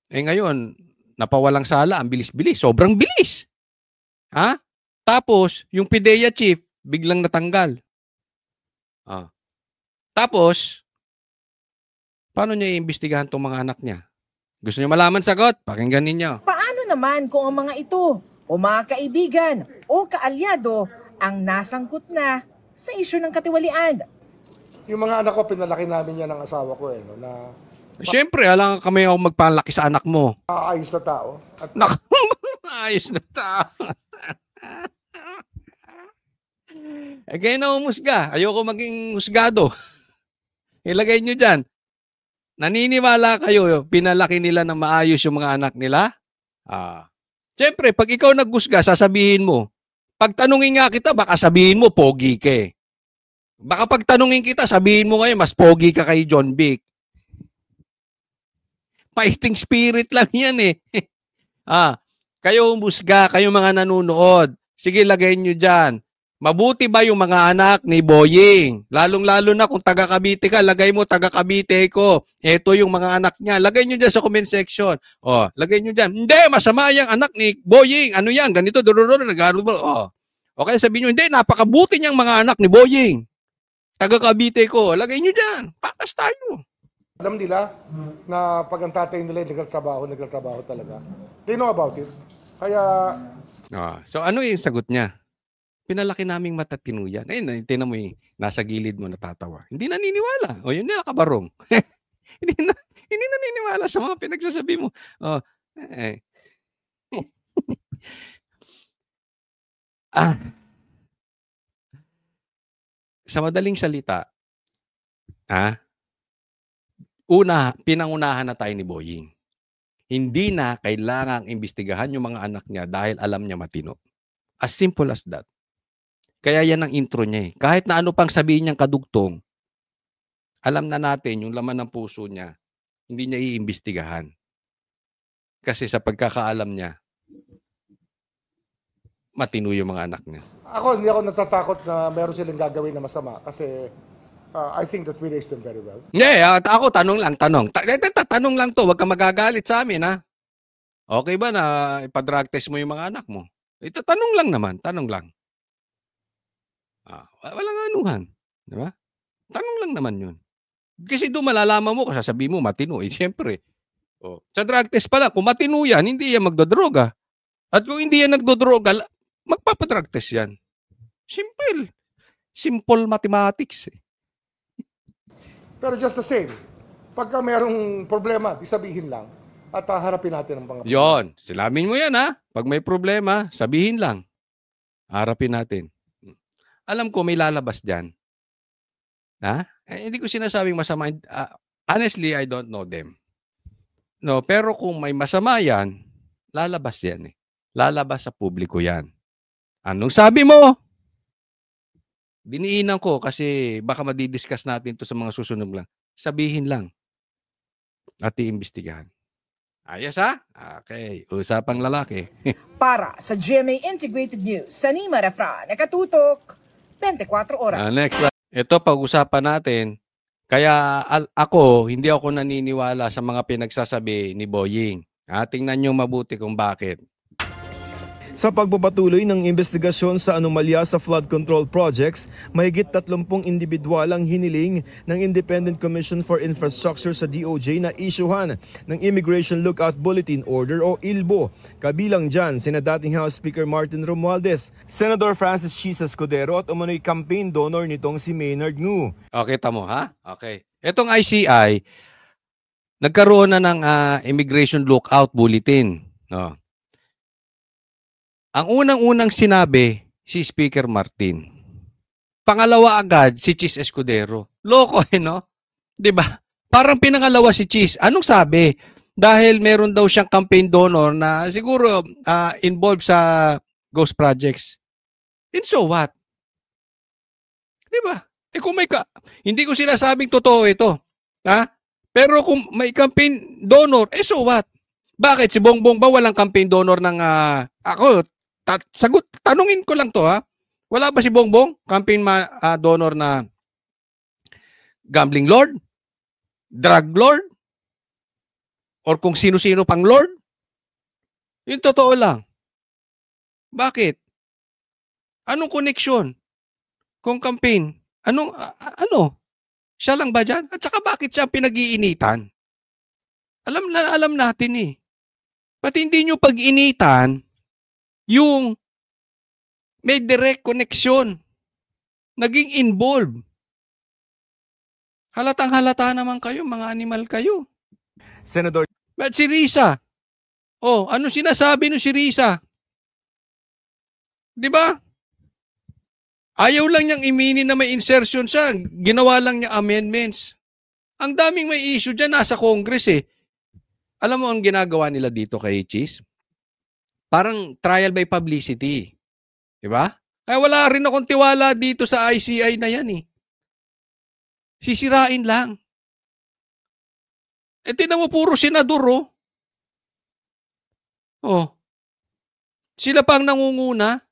Ngayon, napawalang sala, ang bilis-bilis. Sobrang bilis. Tapos, yung PIDEA chief, biglang natanggal. Tapos, paano niya iimbestigahan itong mga anak niya? Gusto niyo malaman sagot? Pakinggan ninyo. Paano naman kung ang mga ito o mga kaibigan o kaalyado ang nasangkot na sa isyu ng katiwalian? Yung mga anak ko, pinalaki namin yan ng asawa ko na siyempre, alam kami ako magpalaki sa anak mo. ayos na tao. At Ayos na tao. Kaya na umusga. Ayoko maging husgado. Ilagay nyo dyan. Naniniwala kayo, pinalaki nila ng maayos yung mga anak nila? Siyempre, pag ikaw naghusga, sasabihin mo. Pag tanungin nga kita, baka sabihin mo, pogi ka eh. Baka pag tanungin kita, sabihin mo ngayon, mas pogi ka kay John Vic. Fighting spirit lang yan eh. Kayo umusga, kayo mga nanonood. Sige, lagay nyo dyan. Mabuti ba yung mga anak ni Boying? Lalong-lalo na kung taga Cavite ka, lagay mo taga Cavite ko. Ito yung mga anak niya. Lagay nyo dyan sa comment section. Lagay nyo dyan. Hindi, masama yung anak ni Boying. Ano yan? Ganito, Okay, sabihin nyo, hindi, napakabuti niyang mga anak ni Boying. Taga Cavite ko. Lagay nyo dyan. Patas tayo. alam nila na pag ang tatay nila nagtatrabaho talaga. They know about it. Kaya so ano yung sagot niya? Pinalaki naming matatino yan. Tinan mo nasa gilid mo natatawa. Hindi naniniwala. Yun nila kabarong. hindi naniniwala sa mga pinagsasabi mo. Sa madaling salita, pinangunahan na tayo ni Boying. Hindi na kailangang imbestigahan yung mga anak niya dahil alam niya matino. As simple as that. Kaya yan ang intro niya eh. Kahit na ano pang sabihin niyang kadugtong, alam na natin yung laman ng puso niya, hindi niya iimbestigahan. Kasi sa pagkakaalam niya, matino yung mga anak niya. Ako, hindi ako natatakot na meron silang gagawin na masama kasi I think that we raised them very well. Yeah, ako tanong lang, tanong. Tanong lang to, wag ka magagalit sa amin ha. Okay ba na ipa-drug test mo yung mga anak mo? Ito tanong lang naman, tanong lang. Walang anuhan, di ba? Tanong lang naman 'yun. Kasi doon malalaman mo, kung sasabihin mo matino, siyempre. Sa drug test pala, kung matino yan, hindi yan magdodroga. At kung hindi yan nagdodroga, magpapadrug test yan. Simple. Simple mathematics. Pero just the same, pagka merong problema, di sabihin lang at harapin natin ang mga Yon, silamin mo yan ha. Pag may problema, sabihin lang. Harapin natin. Alam ko may lalabas dyan. Ha? Hindi ko sinasabing masama. Honestly, I don't know them. No, pero kung may masama yan, lalabas yan eh. Lalabas sa publiko yan. Anong sabi mo? Diniinan ko kasi baka madidiscuss natin to sa mga susunod lang. Sabihin lang. At iimbestigahan. Ayos ha? Okay. Usapang lalaki. Para sa GMA Integrated News, Sanima Refra, nakatutok, 24 oras. Next. Ito pag-usapan natin. Kaya ako, hindi ako naniniwala sa mga pinagsasabi ni Boying. Tingnan nyo mabuti kung bakit. Sa pagpapatuloy ng investigasyon sa anomalya sa flood control projects, mahigit 30 individual ang hiniling ng Independent Commission for Infrastructure sa DOJ na isyuhan ng Immigration Lookout Bulletin Order o ILBO. Kabilang dyan sina dating House Speaker Martin Romualdez, Senator Francis Chis Escudero at umano'y campaign donor nitong si Maynard Ngu. Okay, tamo ha? Okay. Itong ICI, nagkaroon na ng Immigration Lookout Bulletin. No. Ang unang-unang sinabi, si Speaker Martin. Pangalawa agad, si Chis Escudero. Loko no? Diba? Parang pinangalawa si Chis. Anong sabi? Dahil meron daw siyang campaign donor na siguro involved sa ghost projects. And so what? Diba? Kung may hindi ko sinasabing totoo ito. Ha? Pero kung may campaign donor, so what? Bakit? Si Bongbong ba walang campaign donor ng ako? Tanungin ko lang to ha. Wala ba si Bongbong campaign donor na gambling lord? Drug lord? Or kung sino-sino pang lord? Yung totoo lang. Bakit? Anong koneksyon? Kung campaign? Ano? Siya lang ba dyan? At saka bakit siya pinag-iinitan? Alam natin eh. Pati hindi nyo pag-initan yung may direct connection. Naging involved. Halatang-halata naman kayo, mga animal kayo. Senator. But si Risa, ano sinasabi no si Risa? Di ba? Ayaw lang niyang iminin na may insertion siya. Ginawa lang niya amendments. Ang daming may issue dyan, nasa Congress eh. Alam mo ang ginagawa nila dito kay Chis? Parang trial by publicity. Diba? Kaya wala rin akong tiwala dito sa ICI na yan eh. Sisirain lang. Tingnan mo puro senador Sila pang nangunguna.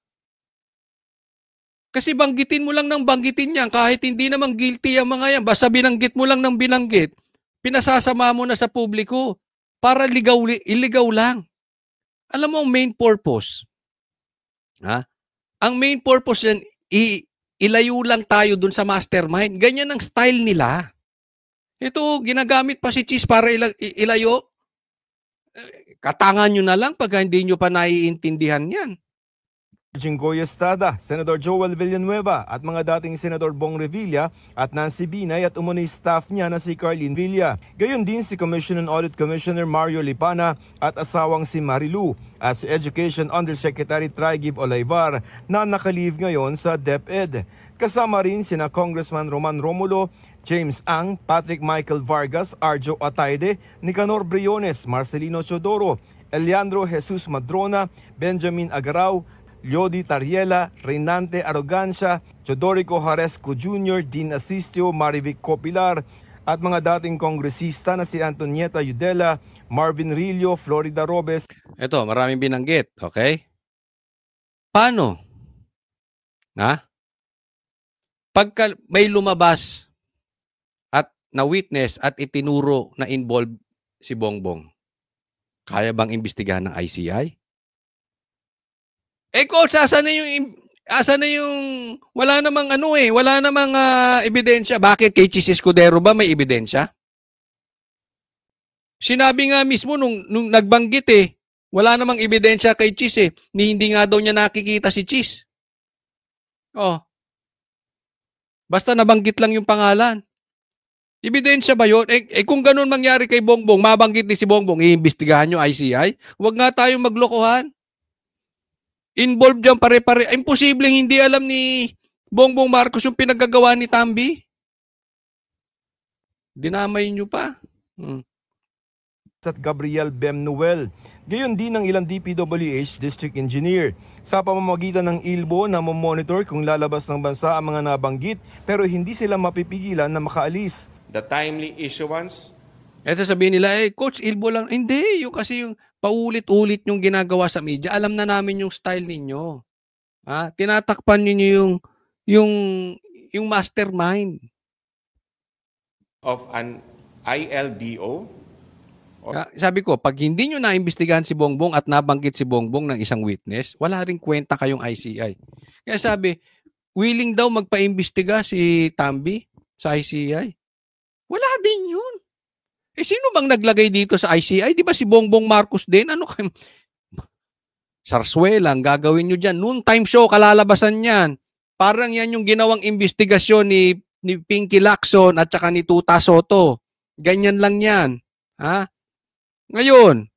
Kasi banggitin mo lang ng banggitin yan kahit hindi naman guilty ang mga yan. Basta binanggit mo lang ng binanggit, pinasasama mo na sa publiko para iligaw lang. Alam mo ang main purpose? Ang main purpose yan, ilayo lang tayo dun sa mastermind. Ganyan ang style nila. Ito, ginagamit pa si Chis para ilayo. Katangan nyo na lang pag hindi nyo pa naiintindihan yan. Jinggoy Estrada, Senator Joel Villanueva at mga dating Senador Bong Revilla at Nancy Binay at umunoy staff niya na si Carlene Villa. Gayon din si Commission on Audit Commissioner Mario Lipana at asawang si Marilu at si Education Undersecretary Trygib Olaivar na nakalive ngayon sa DepEd. Kasama rin sina Congressman Roman Romulo, James Ang, Patrick Michael Vargas, Arjo Ataide, Nicanor Briones, Marcelino Chodoro, Eliandro Jesus Madrona, Benjamin Agaraw, Lyodi Tariela, Reynante Arrogancia, Chodorico Jaresco Jr., Dean Asistio, Marivic Copilar, at mga dating kongresista na si Antonieta Yudela, Marvin Rillo, Florida Robes. Ito, maraming binanggit, okay? Paano? Ha? Pagka may lumabas at na-witness at itinuro na involved si Bongbong, kaya bang imbestigahan ng ICI? Coach, asan na yung wala namang wala namang ebidensya. Bakit kay Chis Escudero ba may ebidensya? Sinabi nga mismo nung nagbanggit wala namang ebidensya kay Chis hindi nga daw niya nakikita si Chis. Basta nabanggit lang yung pangalan. Ebidensya ba yun? Kung ganun mangyari kay Bongbong, mabanggit ni si Bongbong, iimbestigahan nyo ICI? Huwag nga tayong maglokohan. Involved dyan pare-pare. Imposibleng hindi alam ni Bongbong Marcos yung pinaggagawa ni Tambi. Dinamay nyo pa. At Gabriel Bemnuel. Gayon din ng ilang DPWH District Engineer sa pamamagitan ng ILBO na mamonitor kung lalabas ng bansa ang mga nabanggit pero hindi sila mapipigilan na makaalis. The timely issuance. Sasabihin nila, Coach, ILBO lang. Hindi, kasi yung paulit-ulit yung ginagawa sa media. Alam na namin yung style ninyo. Tinatakpan niyo yung mastermind Of an ILBO. Sabi ko, pag hindi nyo naimbestigahan si Bongbong at nabanggit si Bongbong ng isang witness, wala rin kwenta kayong ICI. Kaya sabi, willing daw magpaimbestiga si Tambi sa ICI. Wala din yun. Sino bang naglagay dito sa ICI? Di ba si Bongbong Marcos din? Sarsuela, ang gagawin nyo dyan. Noon time show, kalalabasan yan. Parang yan yung ginawang investigasyon ni Pinky Lacson at saka ni Tuta Soto. Ganyan lang yan. Ngayon,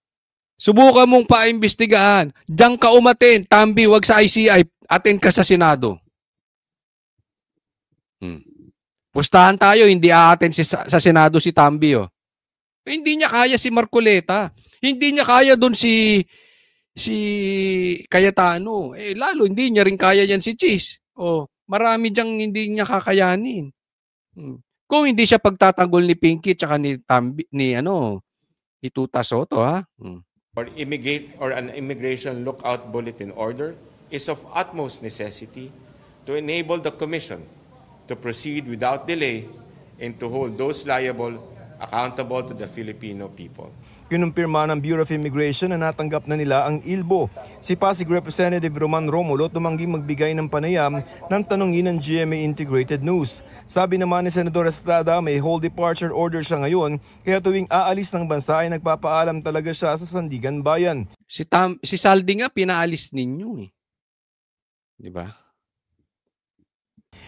subukan mong paimbestigahan. Diyan ka umaten, Tambi, wag sa ICI, atin ka sa Senado. Pustahan tayo, hindi aaten sa Senado si Tambi. Hindi niya kaya si Marcoleta. Hindi niya kaya doon si Cayetano. Lalo, hindi niya rin kaya yan si Chis. Marami diyang hindi niya kakayanin. Kung hindi siya pagtatanggol ni Pinky at ni Tambi, ni Tuta Soto, Or an immigration lookout bulletin order is of utmost necessity to enable the Commission to proceed without delay and to hold those liable accountable to the Filipino people. Kinumpirma ng Bureau of Immigration na natanggap na nila ang ILBO. Si Pasig Representative Roman Romulo tumangging magbigay ng panayam ng tanungin ng GMA Integrated News. Sabi naman ni Senador Estrada may whole departure order siya ngayon kaya tuwing aalis ng bansa ay nagpapaalam talaga siya sa Sandigan Bayan. Si Saldi nga pinaalis ninyo Di ba?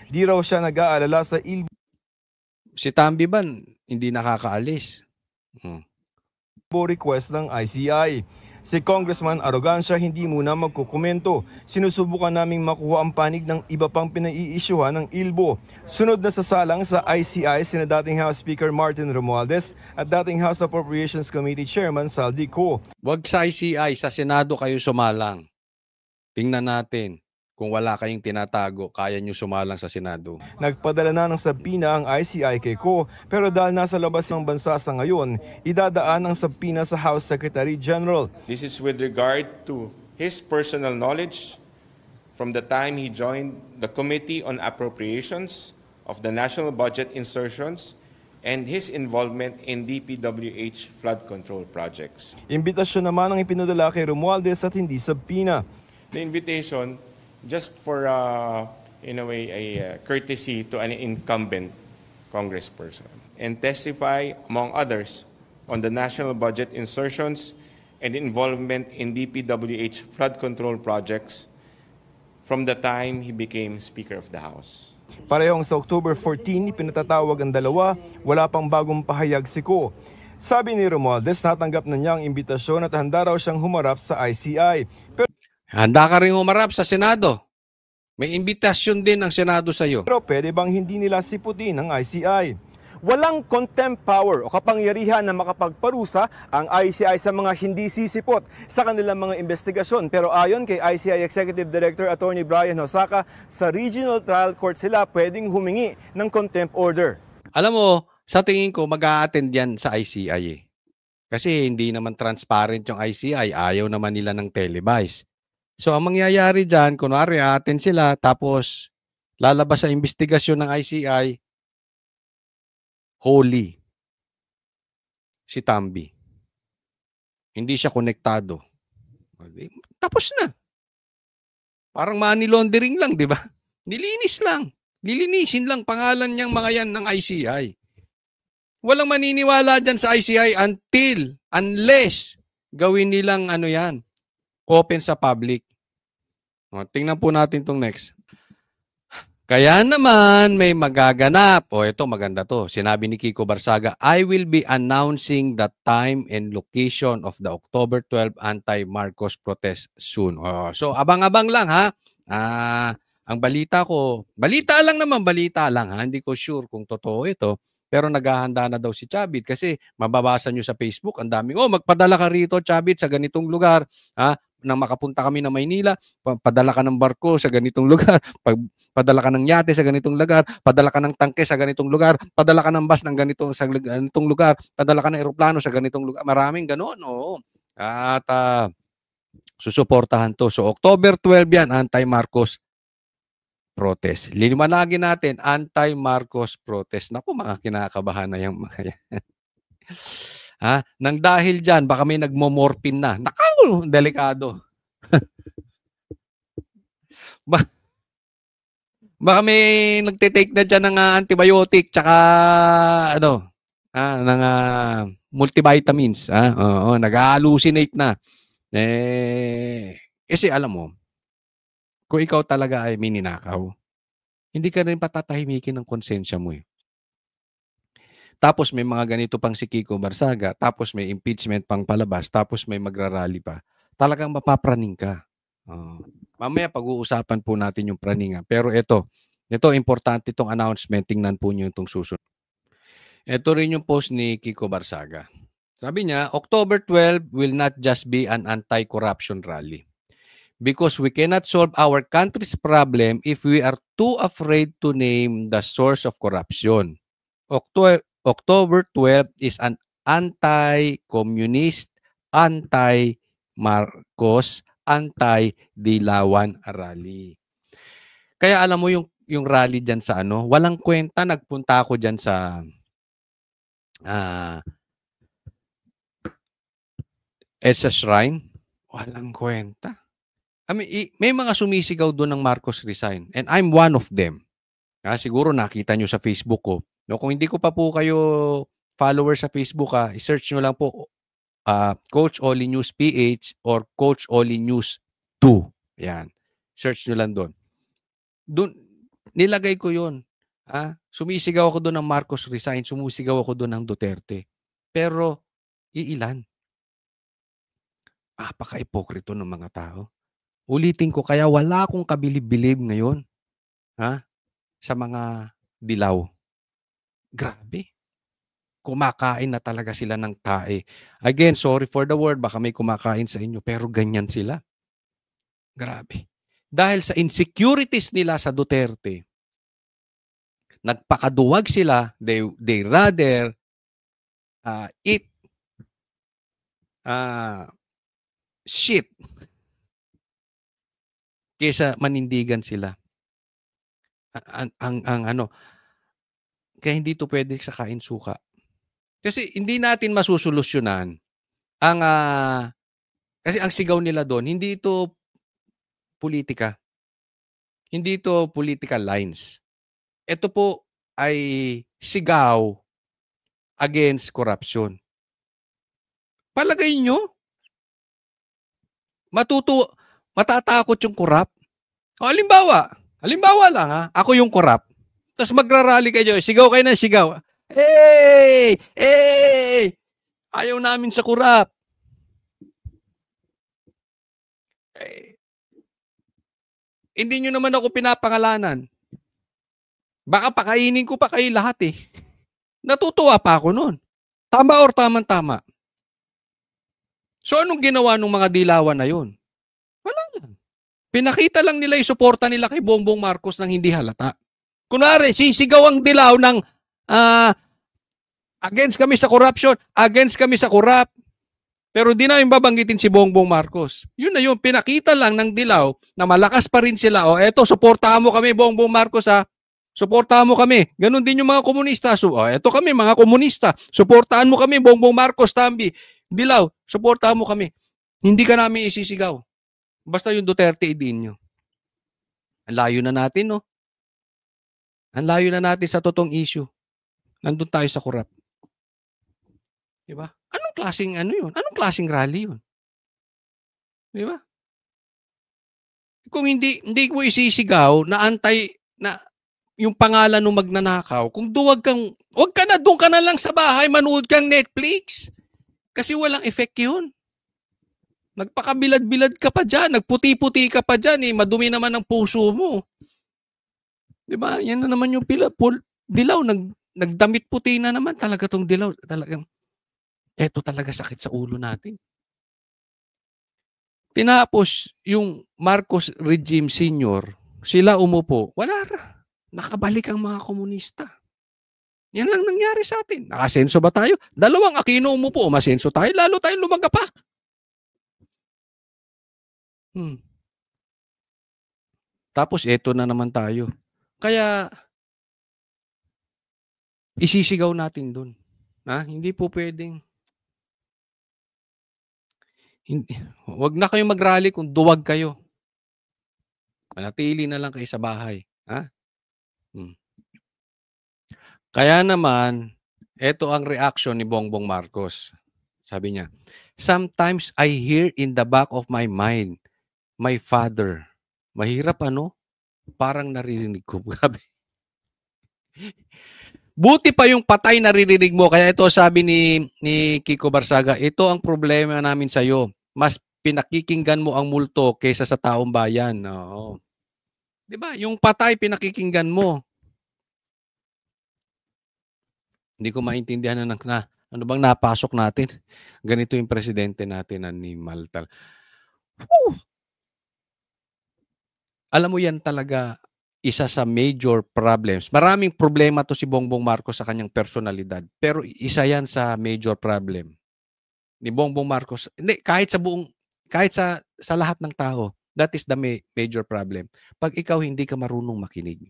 Di raw siya nag-aalala sa ILBO. Si Tambi ba hindi nakakaalis? Request ng ICI. Si Congressman Arrogancia hindi muna magkukomento. Sinusubukan naming makuha ang panig ng iba pang pinaiisyuhan ng ILBO. Sunod na sasalang sa ICI sina dating House Speaker Martin Romualdez at dating House Appropriations Committee Chairman Saldi Co. Wag sa ICI, sa Senado kayo sumalang. Tingnan natin. Kung wala kayong tinatago, kaya nyo sumalang sa Senado. Nagpadala na ng sabpina ang ICI kay Co, pero dahil nasa labas ng bansa sa ngayon, idadaan ang sabpina sa House Secretary General. This is with regard to his personal knowledge from the time he joined the Committee on Appropriations of the National Budget Insertions and his involvement in DPWH flood control projects. Imbitasyon naman ang ipinadala kay Romualdez at hindi sabpina. The invitation just for, in a way, a courtesy to an incumbent congressperson and testify, among others, on the national budget insertions and involvement in DPWH flood control projects from the time he became Speaker of the House. Parehong sa October 14, pinatatawag ang dalawa, wala pang bagong pahayag si Co. Sabi ni Romualdez, natanggap na niya ang imbitasyon at handa raw siyang humarap sa ICI. Handa ka rin humarap sa Senado. May imbitasyon din ang Senado sa iyo. Pero pwede bang hindi nila siputin ng ICI? Walang contempt power o kapangyarihan na makapagparusa ang ICI sa mga hindi sisipot sa kanilang mga investigasyon. Pero ayon kay ICI Executive Director Attorney Brian Hosaka, sa Regional Trial Court sila pwedeng humingi ng contempt order. Alam mo, sa tingin ko, mag-a-attend yan sa ICI eh. Kasi hindi naman transparent yung ICI, ayaw naman nila ng televise. So, ang mangyayari dyan, kunwari, attend sila, tapos lalabas sa investigasyon ng ICI, holy si Tambi. Hindi siya konektado. Tapos na. Parang money laundering lang, di ba? Nilinis lang. Lilinisin lang pangalan niyang mga yan ng ICI. Walang maniniwala dyan sa ICI unless gawin nilang ano yan, open sa public. O, tingnan po natin itong next. Kaya naman may magaganap. O ito maganda to. Sinabi ni Kiko Barsaga, I will be announcing the time and location of the October 12 anti-Marcos protest soon. O, so abang-abang lang ha. Ang balita ko, balita lang ha. Hindi ko sure kung totoo ito. Pero naghahanda na daw si Chavit kasi mababasa nyo sa Facebook, ang dami, magpadala ka rito, Chavit, sa ganitong lugar. Ha? Nang makapunta kami ng Maynila, padala ka ng barko sa ganitong lugar, padala ka ng yate sa ganitong lugar, padala ka ng tangke sa ganitong lugar, padala ka ng bus ng ganitong lugar, padala ka ng eroplano sa ganitong lugar. Maraming ganoon, oo. At susuportahan to. So October 12 yan, anti-Marcos protest. Liliwanagin natin, anti-Marcos protest. Naku, mga kinakabahan na yung mga yan. Nang dahil dyan, baka may nagmomorphin na. Nakaw, delikado. Baka may nagtitake na dyan ng antibiotic tsaka ng multivitamins. Nag-hallucinate na. Kasi alam mo, kung ikaw talaga ay mininakaw, hindi ka rin patatahimikin ng konsensya mo eh. Tapos may mga ganito pang si Kiko Barsaga, tapos may impeachment pang palabas, tapos may magrarally pa. Talagang mapapraning ka. Mamaya pag-uusapan po natin yung praninga. Pero ito importante itong announcement. Tingnan po nyo itong susunod. Ito rin yung post ni Kiko Barsaga. Sabi niya, October 12 will not just be an anti-corruption rally. Because we cannot solve our country's problem if we are too afraid to name the source of corruption. October 12 is an anti-communist, anti-Marcos, anti-Dilawan rally. Kaya alam mo yung rally dyan sa walang kwenta. Nagpunta ako dyan sa EDSA Shrine. Walang kwenta. May mga sumisigaw doon ng Marcos resign. And I'm one of them. Siguro nakita nyo sa Facebook ko. No, kung hindi ko pa po kayo follower sa Facebook, i-search nyo lang po Coach Oli News PH or Coach Oli News 2. Yan. Search nyo lang doon. Doon, nilagay ko yun. Sumisigaw ako doon ng Marcos resign. Sumisigaw ako doon ng Duterte. Pero, iilan? Apaka-ipokrito ng mga tao. Ulitin ko, kaya wala akong kabilib-bilib ngayon sa mga dilaw. Grabe. Kumakain na talaga sila ng tae. Again, sorry for the word, baka may kumakain sa inyo, pero ganyan sila. Grabe. Dahil sa insecurities nila sa Duterte, nagpakaduwag sila, they rather eat shit kaysa manindigan sila. Kaya hindi to pwede sa kain suka. Kasi hindi natin masusolusyonan kasi ang sigaw nila doon, hindi ito politika. Hindi ito political lines. Ito po ay sigaw against corruption. Palagay nyo, matatakot yung corrupt? Halimbawa lang ako yung corrupt. Tapos magrarally kayo, sigaw kayo ng sigaw. Hey! Hey! Ayaw namin sa corrupt. Hindi nyo naman ako pinapangalanan. Baka pakainin ko pa kayo lahat eh. Natutuwa pa ako noon. Tama or tama-tama. So anong ginawa ng mga dilawan na yun? Wala lang. Pinakita lang nila yung suporta nila kay Bongbong Marcos nang hindi halata. Kunwari, sisigaw ang dilaw ng against kami sa corruption, against kami sa corrupt. Pero di na yung babanggitin si Bongbong Marcos. Yun na yun, pinakita lang ng dilaw na malakas pa rin sila. O eto, suportahan mo kami Bongbong Marcos ha. Suportahan mo kami. Ganon din yung mga komunista. So, eto kami mga komunista. Suportahan mo kami Bongbong Marcos, Tambi. Dilaw, suportahan mo kami. Hindi ka namin isisigaw. Basta yung Duterte idin nyo. Ang layo na natin, no? Ang layo na natin sa totoong issue. Nandun tayo sa corrupt. Diba? Anong klaseng ano yun? Anong klaseng rally yun? Diba? Kung hindi mo isisigaw na yung pangalan ng magnanakaw, kung wag ka na, doon ka na lang sa bahay, manood kang Netflix. Kasi walang effect yun. Nagpakabilad-bilad ka pa dyan, nagputi-puti ka pa dyan, eh, madumi naman ang puso mo. Diba? Yan na naman yung dilaw, nagdamit puti na naman talaga tong dilaw. Talagang, eto talaga sakit sa ulo natin. Tinapos yung Marcos regime senior, sila umupo, wala na. Nakabalik ang mga komunista. Yan lang nangyari sa atin. Nakasenso ba tayo? Dalawang Aquino umupo, umasenso tayo, lalo tayo lumagapak. Tapos eto na naman tayo. Kaya isisigaw natin dun. Hindi po pwedeng. Wag na kayong mag-rally kung duwag kayo. Manatili na lang kayo sa bahay. Kaya naman, eto ang reaction ni Bongbong Marcos. Sabi niya, sometimes I hear in the back of my mind, my father. Mahirap ano? Parang naririnig ko. Grabe. Buti pa yung patay naririnig mo. Kaya ito sabi ni Kiko Barsaga, ito ang problema namin sa'yo. Mas pinakikinggan mo ang multo kaysa sa taong bayan. Oo. Diba? Yung patay pinakikinggan mo. Hindi ko maintindihan na ano bang napasok natin. Ganito yung presidente natin, animal tal. Alam mo yan talaga isa sa major problems. Maraming problema to si Bongbong Marcos sa kanyang personalidad. Pero isa yan sa major problem ni Bongbong Marcos. Hindi, kahit sa lahat ng tao. That is the major problem. Pag ikaw hindi ka marunong makinig.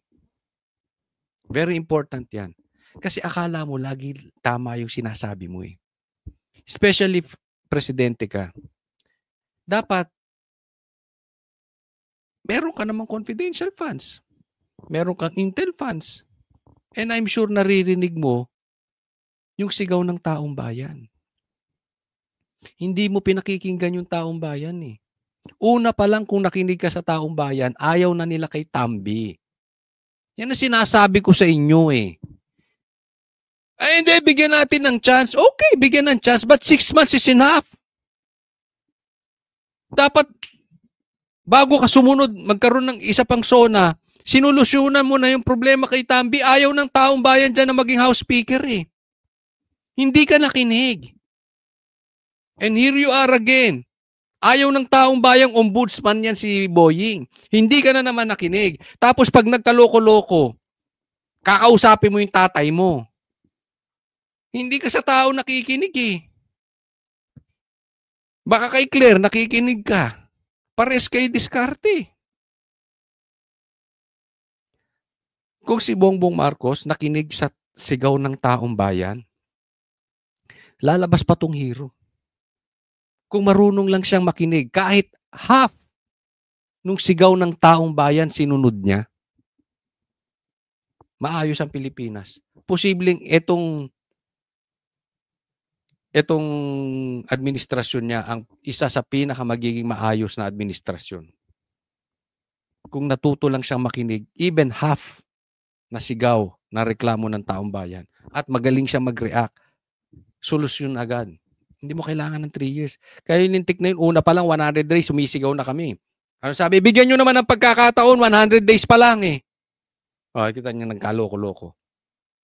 Very important yan. Kasi akala mo lagi tama yung sinasabi mo eh. Especially presidente ka. Dapat meron ka namang confidential funds. Meron kang intel funds. And I'm sure naririnig mo yung sigaw ng taong bayan. Hindi mo pinakikinggan yung taong bayan eh. Una pa lang kung nakinig ka sa taong bayan, ayaw na nila kay Tambi. Yan ang sinasabi ko sa inyo eh. Ay, hindi, bigyan natin ng chance. Okay, bigyan ng chance, but 6 months is enough. Dapat, bago ka sumunod, magkaroon ng isa pang SONA, sinulusyonan mo na yung problema kay Tambi. Ayaw ng taong bayan dyan na maging House Speaker eh. Hindi ka nakinig. And here you are again. Ayaw ng taong bayang ombudsman yan si Boying. Hindi ka na naman nakinig. Tapos pag nagkaloko-loko, kakausapin mo yung tatay mo. Hindi ka sa tao nakikinig eh. Baka kay Claire nakikinig ka. Pares kay diskarte. Kung si Bongbong Marcos nakinig sa sigaw ng taong bayan, lalabas pa tong hero. Kung marunong lang siyang makinig, kahit half nung sigaw ng taong bayan sinunod niya, maayos ang Pilipinas. Posibleng itong administrasyon niya ang isa sa pinakamagiging maayos na administrasyon. Kung natuto lang siyang makinig, even half na sigaw na reklamo ng taong bayan at magaling siyang mag-react, solusyon agad. Hindi mo kailangan ng 3 years. Kaya yung lintik na yun, una pa lang 100 days, sumisigaw na kami. Ano sabi? Bigyan nyo naman ng pagkakataon, 100 days pa lang eh. O, kita nyo nagkaloko-loko.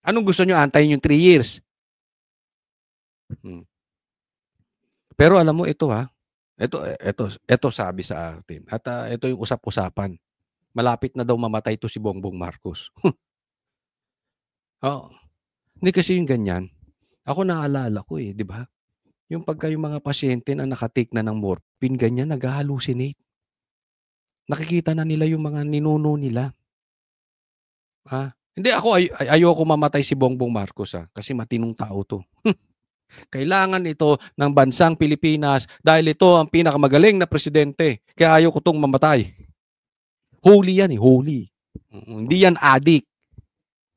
Anong gusto nyo? Antayin yung 3 years. Pero alam mo, ito ha. Ito sabi sa atin. At ito yung usap-usapan. Malapit na daw mamatay to si Bongbong Marcos. Oh. Hindi kasi yung ganyan. Ako naalala ko eh, di ba? Yung pagka yung mga pasyente na nakatake na ng morphine, ganyan, nag-hallucinate. Nakikita na nila yung mga ninuno nila. Hindi ako, ayoko mamatay si Bongbong Marcos kasi matinong tao to. Kailangan ito ng bansang Pilipinas dahil ito ang pinakamagaling na presidente. Kaya ayoko tong mamatay. Holy yan eh, holy. Hindi yan addict.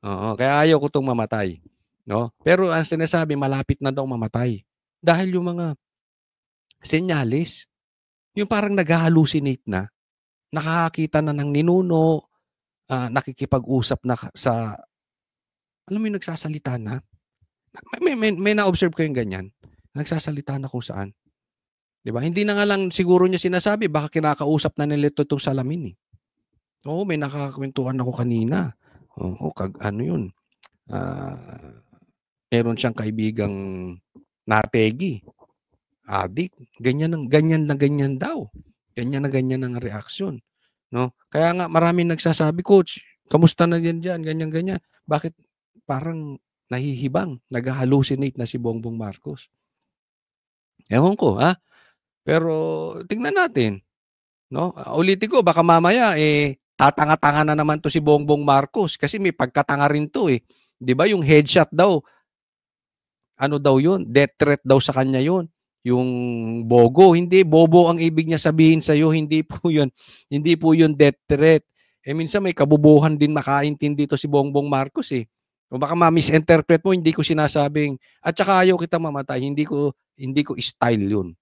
Kaya ayoko tong mamatay. No? Pero ang sinasabi, malapit na daw mamatay. Dahil yung mga senyalis, yung parang nag-hallucinate na, nakakakita na ng ninuno, nakikipag-usap na sa, alam mo yung nagsasalita na? May na-observe ko yung ganyan. Nagsasalita na kung saan. Diba? Hindi na nga lang siguro niya sinasabi, baka kinakausap na nila itong salamin eh. Oo, may nakakakwentuhan ako kanina. Ano yun? Meron siyang kaibigang nategi. Adik. Ganyan na ganyan daw. Ganyan na ganyan ang reaksyon. No? Kaya nga maraming nagsasabi, Coach, kamusta na yan dyan? Ganyan. Bakit parang nahihibang, nag-hallucinate na si Bongbong Marcos? Ewan ko, Pero tingnan natin. No? Ulitin ko, baka mamaya, tatanga-tanga na naman to si Bongbong Marcos kasi may pagkatanga rin to eh. 'Di ba yung headshot daw? Ano daw 'yun? Death threat daw sa kanya 'yun. Yung bogo, hindi bobo ang ibig niya sabihin sa iyo, hindi po 'yun. Hindi po 'yun death threat. Minsan may kabubuhan din makaintindi to si Bongbong Marcos eh. O baka ma-misinterpret mo, hindi ko sinasabing at saka ayaw kita mamatay, hindi ko style 'yun.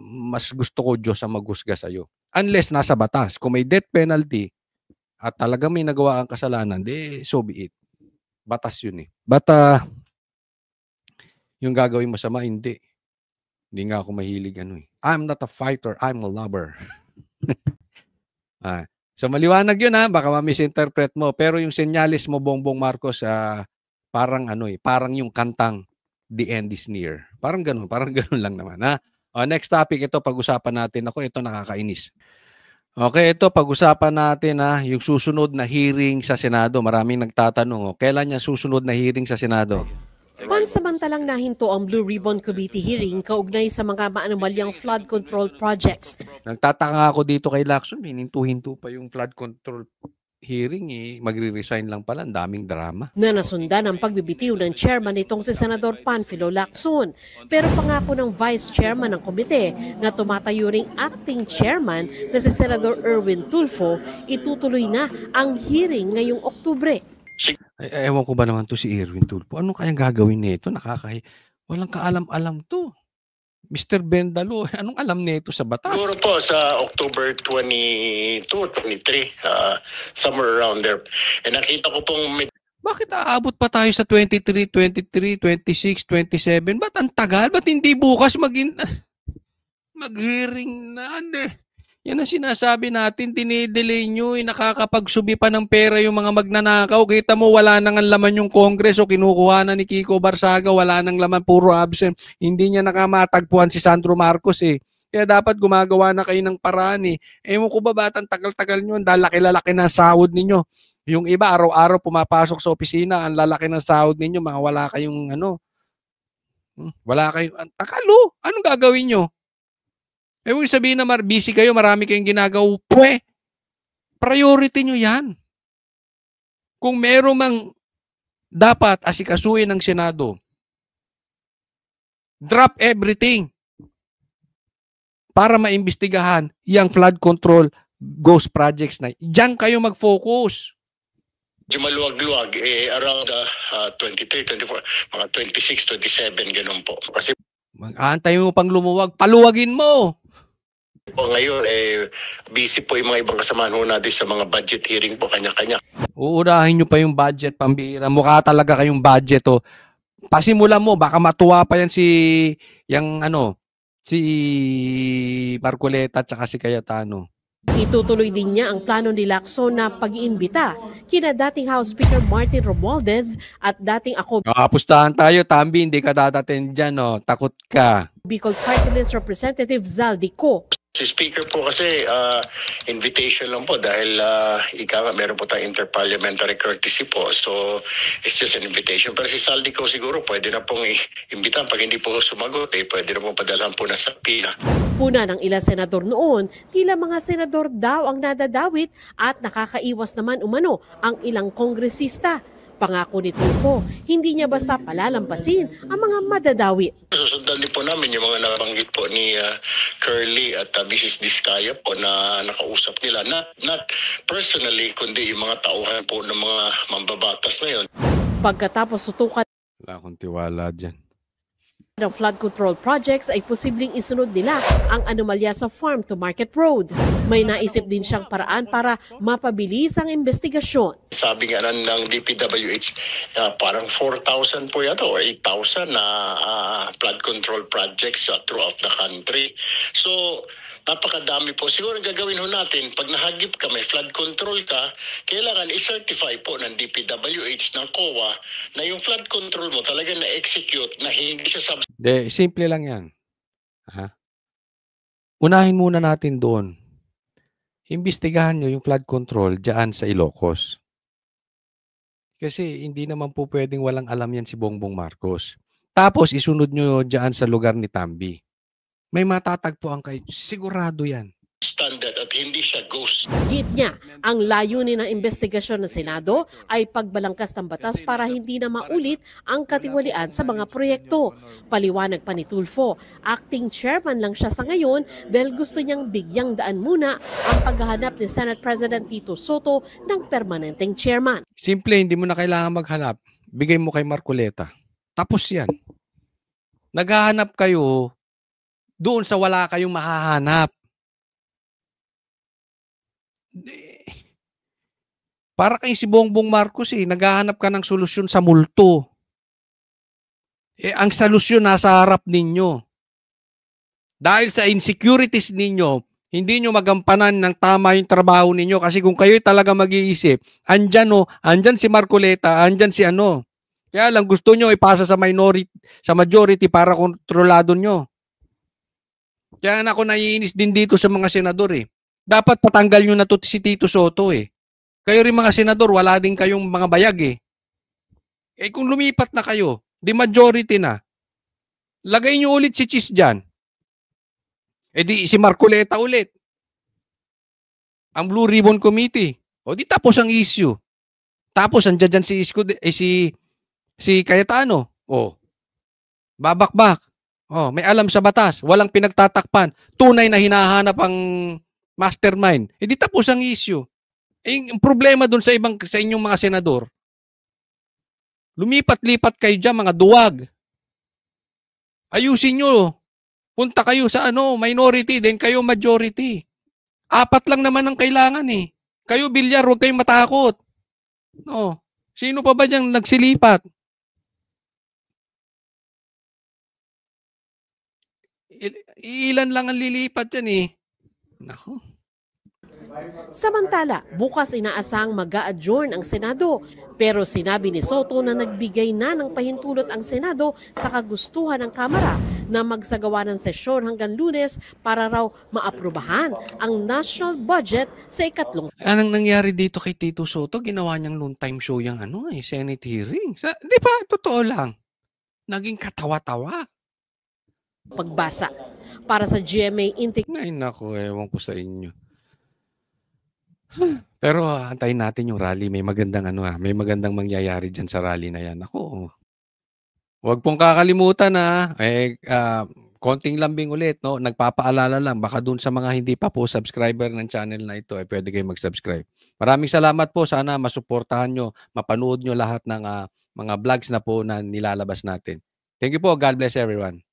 Mas gusto ko Diyos ang maghusga sa iyo. Unless nasa batas. Kung may death penalty at talaga may nagawa ang kasalanan, so be it. Batas yun eh. But yung gagawin masama, hindi. Hindi nga ako mahilig I'm not a fighter, I'm a lover. So maliwanag yun baka ma-misinterpret mo. Pero yung senyalis mo, Bongbong Marcos, parang parang yung kantang The End is Near. Parang ganun lang naman next topic, ito pag-usapan natin. Ito nakakainis. Okay, ito pag-usapan natin yung susunod na hearing sa Senado. Maraming nagtatanong, kailan niya susunod na hearing sa Senado? Pansamantalang nahinto ang Blue Ribbon Committee hearing kaugnay sa mga maanumalyang flood control projects. Nagtataka ako dito kay Lacson, hininto-hinto pa yung flood control hearing magre-resign lang pala, ang daming drama. Na nasundan ang pagbibitiw ng chairman nitong si Senador Panfilo Lacson. Pero pangako ng vice chairman ng komite na tumatayo ring acting chairman na si Senador Erwin Tulfo, itutuloy na ang hearing ngayong Oktubre. Ewan ko ba naman to si Erwin Tulfo? Ano kayang gagawin nito? Walang kaalam-alam to. Mr. Bendalo, anong alam nito sa batas? Siguro po sa October 22, 23, somewhere around there. Nakita ko pong Bakit aabot pa tayo sa 23, 26, 27? Ba't ang tagal? Ba't hindi bukas mag-hearing na? Yan ang sinasabi natin, dinidelay nyo, nakakapagsubi pa ng pera yung mga magnanakaw. Kita mo, wala nang laman yung Congress o kinukuha na ni Kiko Barsaga, wala nang laman, puro absent. Hindi niya nakamatagpuan si Sandro Marcos Kaya dapat gumagawa na kayo ng paraan Ewan ko ba ba't ang tagal-tagal nyo, ang lalaki na sahod ninyo. Yung iba, araw-araw pumapasok sa opisina, ang lalaki ng sahod ninyo, mga wala kayong wala kayong, takalo, anong gagawin nyo? Ewan sabihin na busy kayo, marami kayong ginagawa. Priority nyo yan. Kung meron mang dapat asikasuhin ng Senado, drop everything para maimbestigahan yung flood control ghost projects na. Diyan kayo mag-focus. Maluwag-luwag, around 23, 24, mga 26, 27, ganun po. Kasi mag-aantay mo pang lumuwag, paluwagin mo. Po ngayon, busy po yung mga ibang kasamahan ho natin sa mga budget hearing po, kanya-kanya. Uurahin nyo pa yung budget, pambira. Mukha talaga kayong budget Pasimulan mo, baka matuwa pa yan si si Marcoleta at saka si Cayetano. Itutuloy din niya ang plano ni Lacson na pag-iimbita kina dating House Speaker Martin Romualdez at dating ako Pustahan tayo, Tambi, hindi ka dadating dyan, no? Takot ka. Bicol Party List Representative Zaldico. Si Speaker po kasi invitation lang po dahil meron po tayong interparliamentary courtesy po. So, it's just an invitation. Pero si Saldico siguro pwede na pong imbitahan. Pag hindi po sumagot, pwede na pong padalhan po na sa pila. Puna ng ilang senador noon, tila mga senador daw ang nadadawit at nakakaiwas naman umano ang ilang kongresista. Pangako ni Tulfo, hindi niya basta palalampasin ang mga madadawit. Susundan din po namin yung mga nabanggit po ni Curly at Mrs. Diskaya po na nakausap nila. Not personally, kundi yung mga tauhan po ng mga mambabatas na yun. Pagkatapos sutukan Wala akong tiwala dyan. ng flood control projects ay posibleng isunod nila ang anomalya sa farm to market road. May naisip din siyang paraan para mapabilis ang investigasyon. Sabi nga ng DPWH, parang 4,000 po yata o 8,000 na flood control projects throughout the country. So, napakadami po. Siguro gagawin ho natin, pag nahagip ka, may flood control ka, kailangan i-certify po ng DPWH, ng COA, na yung flood control mo talaga na-execute na hindi siya Simple lang yan. Unahin muna natin doon. Imbestigahan nyo yung flood control dyan sa Ilocos. Kasi hindi naman po pwedeng walang alam yan si Bongbong Marcos. Tapos isunod nyo dyan sa lugar ni Tambi. May matatagpuan kayo. Sigurado yan. standard at hindi siya ghost. Git niya, ang layunin ng investigasyon ng Senado ay pagbalangkas ng batas para hindi na maulit ang katiwalian sa mga proyekto. Paliwanag pa ni Tulfo, acting chairman lang siya sa ngayon dahil gusto niyang bigyang daan muna ang paghahanap ni Senate President Tito Soto ng permanenteng chairman. Simple, hindi mo na kailangan maghanap. Bigay mo kay Marcoleta. Tapos yan. Naghahanap kayo doon sa wala kayong mahahanap. Para kay si Bongbong Marcos naghahanap ka ng solusyon sa multo. Ang solusyon nasa harap ninyo. Dahil sa insecurities ninyo, hindi nyo magampanan ng tama yung trabaho ninyo kasi kung kayo talaga mag-iisip, andyan si Marcoleta, andyan si ano. Kaya lang gusto nyo ipasa sa majority para kontrolado nyo. Kaya ako naiinis din dito sa mga senador Dapat patanggal nyo na to si Tito Soto Kayo rin mga senador, wala din kayong mga bayag kung lumipat na kayo, di majority na, lagay nyo ulit si Chis dyan. Di si Marcoleta ulit. Ang Blue Ribbon Committee. Di tapos ang issue. Tapos andyan si Cayetano. Babakbak. May alam sa batas. Walang pinagtatakpan. Tunay na hinahanap ang mastermind. Di tapos ang issue. Ang problema dun sa inyong mga senador, lumipat-lipat kayo dyan, mga duwag. Ayusin nyo. Punta kayo sa minority, then kayo majority. 4 lang naman ang kailangan Kayo bilyar, huwag kayong matakot. Sino pa ba diyang nagsilipat? Ilan lang ang lilipat yan Naku. Samantala, bukas inaasang mag-a-adjourn ang Senado. Pero sinabi ni Soto na nagbigay na ng pahintulot ang Senado sa kagustuhan ng Kamara na magsagawa ng sesyon hanggang Lunes para raw maaprubahan ang national budget sa ikatlong. Anong nangyari dito kay Tito Soto? Ginawa niyang noon time show yung Senate hearing. Di ba? Totoo lang. Naging katawa-tawa. Pagbasa. Para sa GMA Intake. Ay naku, ewan ko sa inyo. Pero antayin natin yung rally. May magandang may magandang mangyayari dyan sa rally na yan. Ako, huwag pong kakalimutan konting lambing ulit, nagpapaalala lang, baka dun sa mga hindi pa po subscriber ng channel na ito, pwede kayo mag-subscribe. Maraming salamat po. Sana masuportahan nyo, mapanood nyo lahat ng mga vlogs na po na nilalabas natin. Thank you po. God bless everyone.